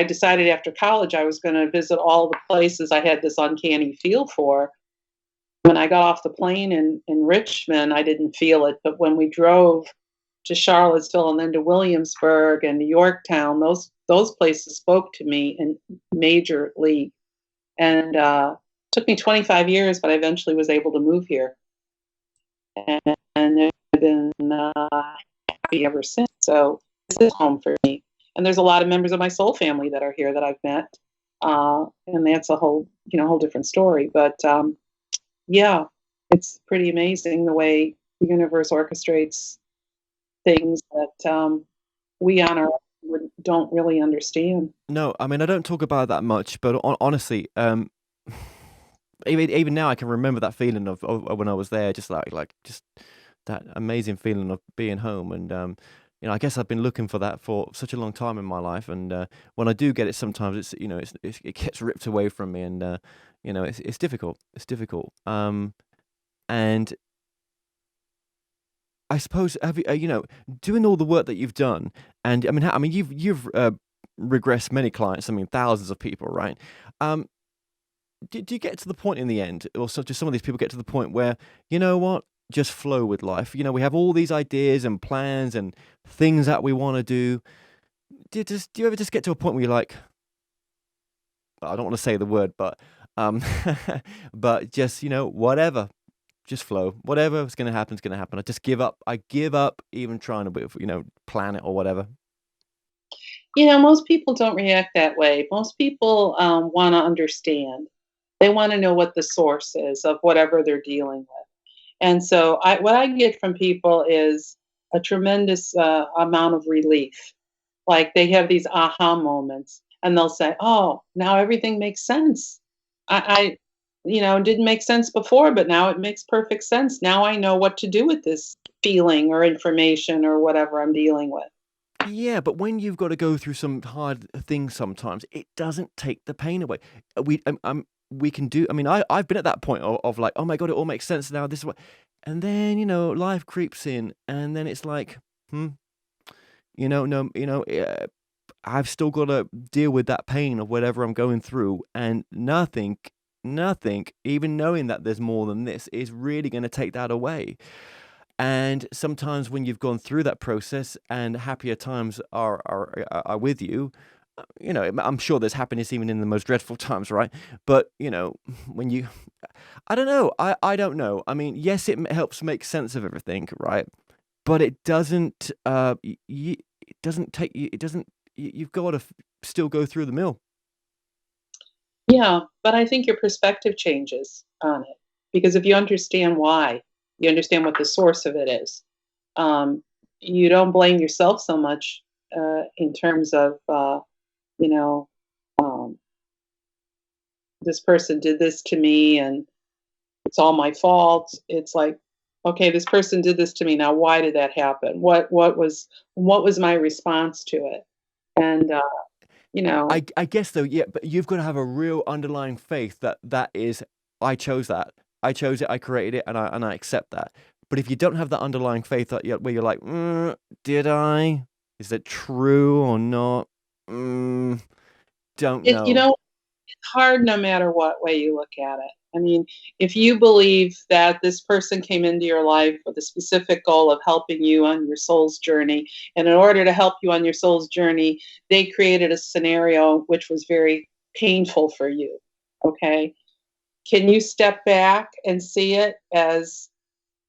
decided after college I was going to visit all the places I had this uncanny feel for. When I got off the plane in Richmond, I didn't feel it, but when we drove to Charlottesville and then to Williamsburg and Yorktown, those places spoke to me in major league. And took me 25 years, but I eventually was able to move here, and I've been happy ever since. So this is home for me, and there's a lot of members of my soul family that are here that I've met, and that's a whole different story. But yeah, it's pretty amazing the way the universe orchestrates things that we on our own don't really understand. No, I mean I don't talk about it that much, but honestly, even now I can remember that feeling of when I was there, just like just that amazing feeling of being home. And I guess I've been looking for that for such a long time in my life, and when I do get it, sometimes it gets ripped away from me, and it's difficult. It's difficult. And I suppose have you doing all the work that you've done, and I mean you've regressed many clients. I mean thousands of people, right? Um, do you get to the point in the end, or so do some of these people get to the point where, you know what, just flow with life? We have all these ideas and plans and things that we want to do. Do you ever just get to a point where you're like, I don't want to say the word, but um, but just whatever, just flow. Whatever's going to happen is going to happen. I just give up. I give up even trying to plan it or whatever. Most people don't react that way. Most people want to understand. They want to know what the source is of whatever they're dealing with. And so, what I get from people is a tremendous amount of relief. Like they have these aha moments, and they'll say, "Oh, now everything makes sense. It didn't make sense before, but now it makes perfect sense. Now I know what to do with this feeling or information or whatever I'm dealing with." Yeah, but when you've got to go through some hard things sometimes, it doesn't take the pain away. We can do. I mean, I've been at that point of like, oh my god, it all makes sense now. This is what, and then life creeps in, and then it's like, hmm, no, I've still got to deal with that pain of whatever I'm going through, and nothing, even knowing that there's more than this, is really going to take that away. And sometimes when you've gone through that process and happier times are with you, I'm sure there's happiness even in the most dreadful times, right? But when you, I don't know, I don't know. I mean, yes, helps make sense of everything, right? But it doesn't. It doesn't take you. It doesn't. You've got to still go through the mill. Yeah, but I think your perspective changes on it because if you understand why, you understand what the source of it is. Um, you don't blame yourself so much in terms of, you know, um, this person did this to me and it's all my fault. It's like, okay, this person did this to me. Now, why did that happen? What was my response to it? And you know, I guess though, yeah, but you've got to have a real underlying faith that that is, I chose that. I chose it, I created it, and I accept that. But if you don't have that underlying faith that where you're like, did I? Is that true or not? Mm, don't it you know. know it's hard no matter what way you look at it. I mean, if you believe that this person came into your life with a specific goal of helping you on your soul's journey, and in order to help you on your soul's journey, they created a scenario which was very painful for you, okay? can you step back and see it as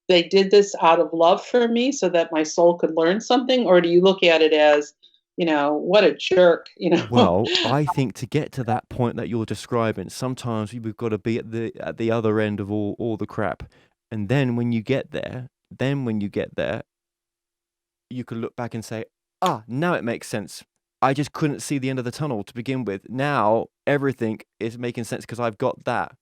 they did this out of love for me so that my soul could learn something? Or do you look at it as, what a jerk, Well, I think to get to that point that you're describing, sometimes we've got to be at the other end of all the crap. And then when you get there, you can look back and say, now it makes sense. I just couldn't see the end of the tunnel to begin with. Now everything is making sense because I've got that.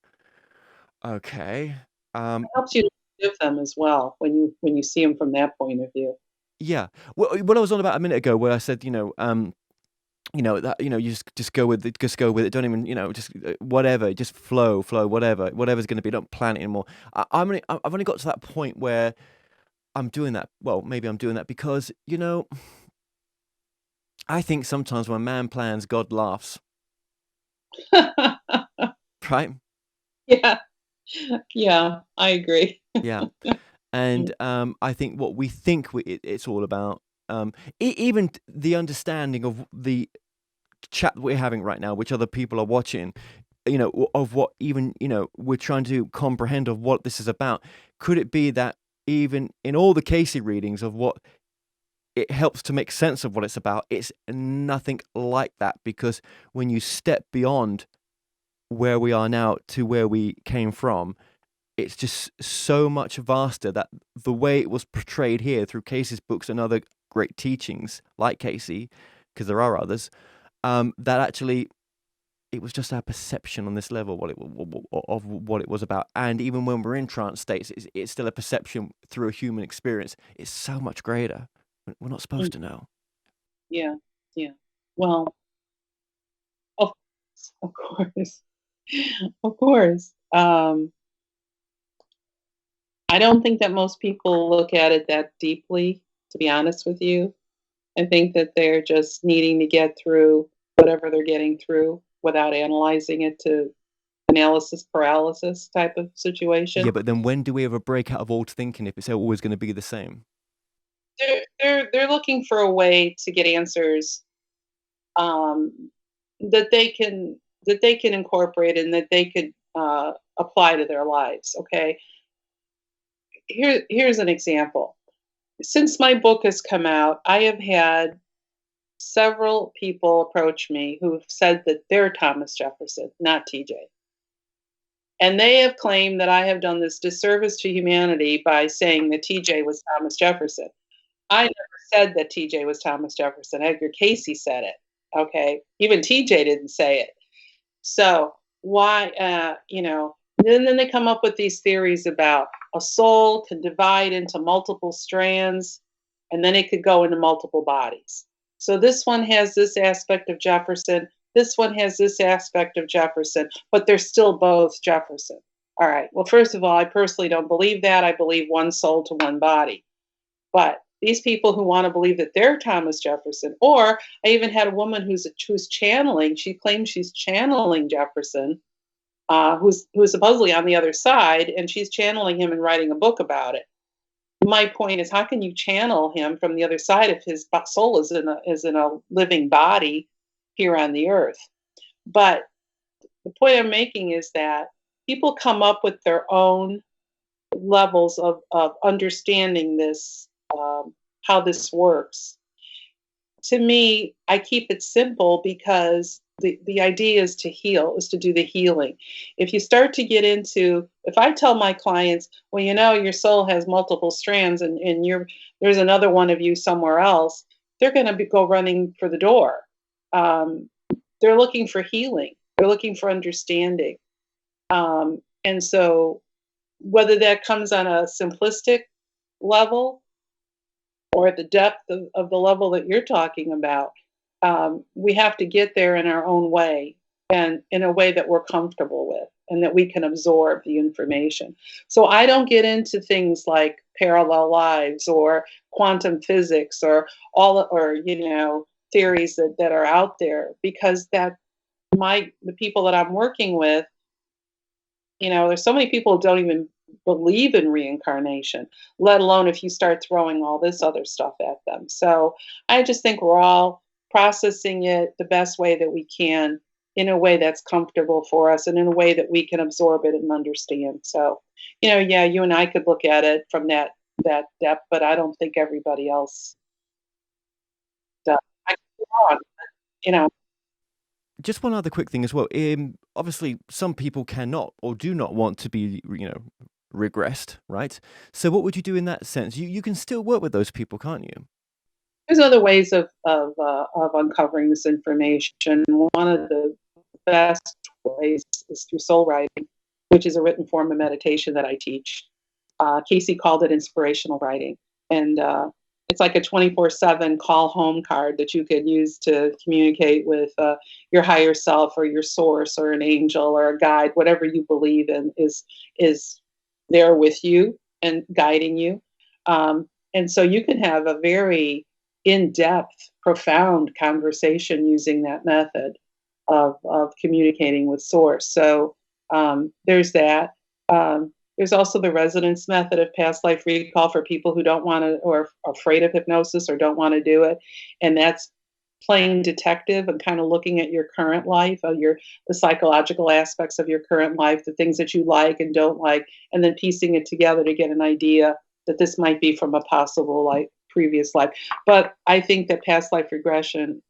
Okay. It helps you to forgive them as well when you see them from that point of view. Yeah. Well, what I was on about a minute ago, where I said, that you just go with it, don't even just whatever, just flow, whatever's going to be, don't plan it anymore. I've only got to that point where I'm doing that. Well, maybe I'm doing that because I think sometimes when man plans, God laughs. Right? Yeah, I agree. Yeah. And I think what we think it's all about, even the understanding of the chat that we're having right now, which other people are watching, of what even, we're trying to comprehend of what this is about. Could it be that even in all the Casey readings of what it helps to make sense of what it's about, it's nothing like that? Because when you step beyond where we are now to where we came from, it's just so much vaster that the way it was portrayed here through Casey's books and other great teachings like Casey, because there are others, that actually it was just our perception on this level of what it was about. And even when we're in trance states, it's still a perception through a human experience. It's so much greater. We're not supposed to know. Yeah, yeah. Well, of course, of course. I don't think that most people look at it that deeply, to be honest with you. I think that they're just needing to get through whatever they're getting through without analyzing it to analysis paralysis type of situation. Yeah, but then when do we ever break out of old thinking if it's always going to be the same? They're looking for a way to get answers that they can incorporate and that they could apply to their lives. Okay, here's an example. Since my book has come out, I have had several people approach me who've said that they're Thomas Jefferson, not TJ. And they have claimed that I have done this disservice to humanity by saying that TJ was Thomas Jefferson. I never said that TJ was Thomas Jefferson. Edgar Casey said it. Okay. Even TJ didn't say it. So why, then they come up with these theories about a soul can divide into multiple strands and then it could go into multiple bodies. So this one has this aspect of Jefferson. This one has this aspect of Jefferson, but they're still both Jefferson. All right. Well, first of all, I personally don't believe that. I believe one soul to one body. But these people who want to believe that they're Thomas Jefferson, or I even had a woman who's channeling. She claims she's channeling Jefferson, who's supposedly on the other side, and she's channeling him and writing a book about it. My point is, how can you channel him from the other side if his soul is in a living body here on the earth? But the point I'm making is that people come up with their own levels of understanding this, how this works. To me, I keep it simple because the idea is to heal, is to do the healing. If you start to get into, if I tell my clients, well, your soul has multiple strands and there's another one of you somewhere else, they're going to go running for the door. They're looking for healing. They're looking for understanding. And so whether that comes on a simplistic level or at the depth of the level that you're talking about, we have to get there in our own way and in a way that we're comfortable with and that we can absorb the information. So I don't get into things like parallel lives or quantum physics or theories that are out there, because the people that I'm working with, there's so many people who don't even believe in reincarnation, let alone if you start throwing all this other stuff at them. So I just think we're all processing it the best way that we can in a way that's comfortable for us and in a way that we can absorb it and understand. So, yeah, you and I could look at it from that depth, but I don't think everybody else does. I could be wrong, you know. Just one other quick thing as well. Obviously, some people cannot or do not want to be, regressed, right? So, what would you do in that sense? You can still work with those people, can't you? There's other ways of uncovering this information. One of the best ways is through soul writing, which is a written form of meditation that I teach. Casey called it inspirational writing, and it's like a 24/7 call home card that you could use to communicate with your higher self or your source or an angel or a guide, whatever you believe in is there with you and guiding you. And so you can have a very in-depth, profound conversation using that method of communicating with source. So there's that. There's also the resonance method of past life recall for people who don't want to or are afraid of hypnosis or don't want to do it. And that's playing detective and kind of looking at your current life, the psychological aspects of your current life, the things that you like and don't like, and then piecing it together to get an idea that this might be from a possible previous life. But I think that past life regression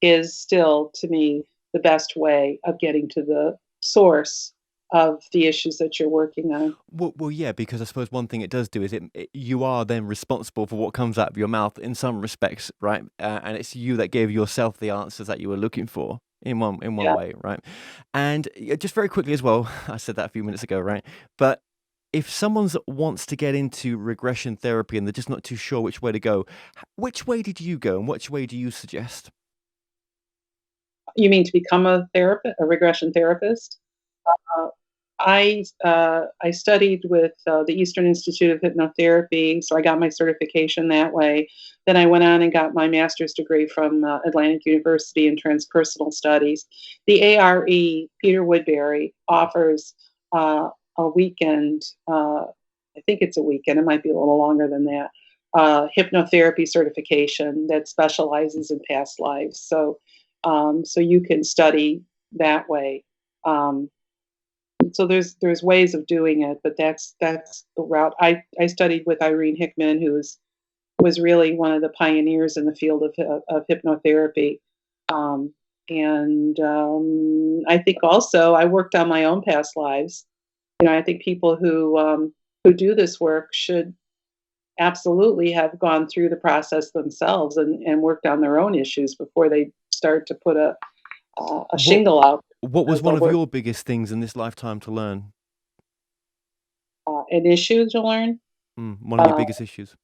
is still, to me, the best way of getting to the source of the issues that you're working on. Well, yeah, because I suppose one thing it does do is you are then responsible for what comes out of your mouth in some respects, right? And it's you that gave yourself the answers that you were looking for in one Yeah. way, right? And just very quickly as well, I said that a few minutes ago, right? But if someone wants to get into regression therapy and they're just not too sure which way to go, which way did you go and which way do you suggest? You mean to become a therapist, a regression therapist? Uh, I studied with the Eastern Institute of Hypnotherapy, so I got my certification that way. Then I went on and got my master's degree from Atlantic University in transpersonal studies. The ARE, Peter Woodbury, offers a weekend. I think it's a weekend. It might be a little longer than that. Hypnotherapy certification that specializes in past lives. So you can study that way. Um, so there's ways of doing it, but that's the route. I studied with Irene Hickman, who was really one of the pioneers in the field of hypnotherapy. Um, and I think also I worked on my own past lives. I think people who do this work should absolutely have gone through the process themselves and worked on their own issues before they start to put a What shingle out what was as one a of work your biggest things in this lifetime to learn? an issue to learn. One of your Uh, biggest issues.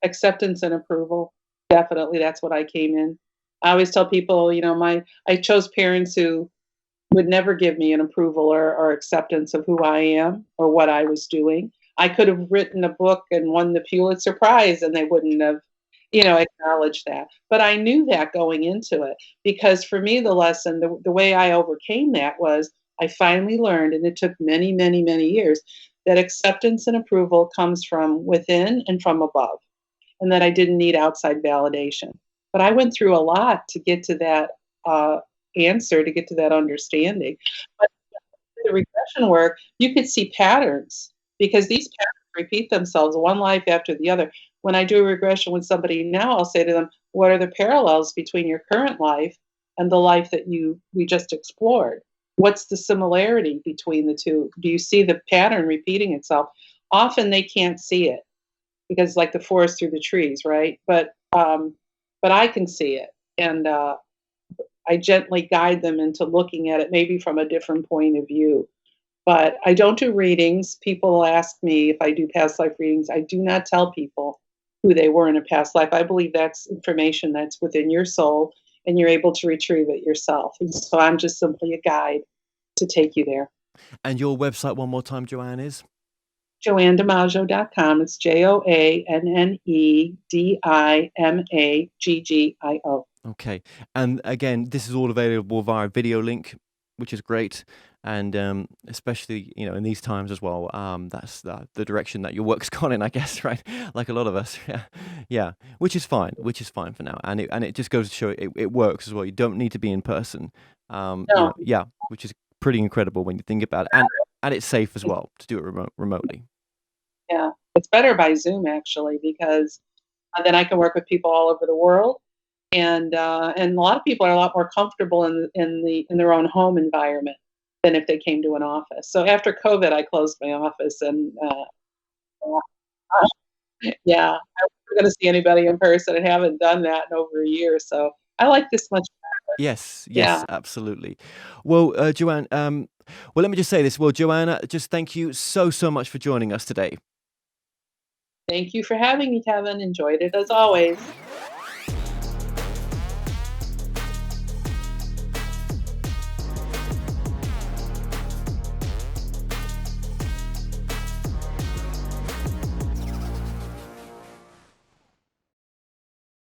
Acceptance and approval. Definitely, that's what I came in. I always tell people, I chose parents who would never give me an approval or acceptance of who I am or what I was doing. I could have written a book and won the Pulitzer Prize, and they wouldn't have, acknowledged that. But I knew that going into it because for me, the lesson, the way I overcame that was I finally learned, and it took many, many, many years, that acceptance and approval comes from within and from above and that I didn't need outside validation. But I went through a lot to get to that uh, answer, to get to that understanding. But the regression work, you could see patterns because these patterns repeat themselves one life after the other. When I do a regression with somebody now, I'll say to them, "What are the parallels between your current life and the life that we just explored? What's the similarity between the two? Do you see the pattern repeating itself?" Often they can't see it because it's like the forest through the trees, right? But I can see it, and I gently guide them into looking at it maybe from a different point of view. But I don't do readings. People ask me if I do past life readings. I do not tell people who they were in a past life. I believe that's information that's within your soul, and you're able to retrieve it yourself. And so I'm just simply a guide to take you there. And your website one more time, Joanne, is? JoanneDimaggio.com. It's JoanneDimaggio. Okay. And again, this is all available via video link, which is great. and especially in these times as well. That's the direction that your work's gone in, I guess, right? Like a lot of us, yeah, yeah. Which is fine for now, and it just goes to show it works as well. You don't need to be in person, No, yeah, which is pretty incredible when you think about it, and it's safe as well to do it remotely. yeah, it's better by Zoom actually because then I can work with people all over the world, and a lot of people are a lot more comfortable in their own home environment than if they came to an office. So after COVID, I closed my office, and yeah, I wasn't going to see anybody in person, and haven't done that in over a year. So I like this much. Yes, Yeah, yes, absolutely. Well, Joanne, well, let me just say this. Well, Joanna, just thank you so much for joining us today. thank you for having me, Kevin. Enjoyed it as always.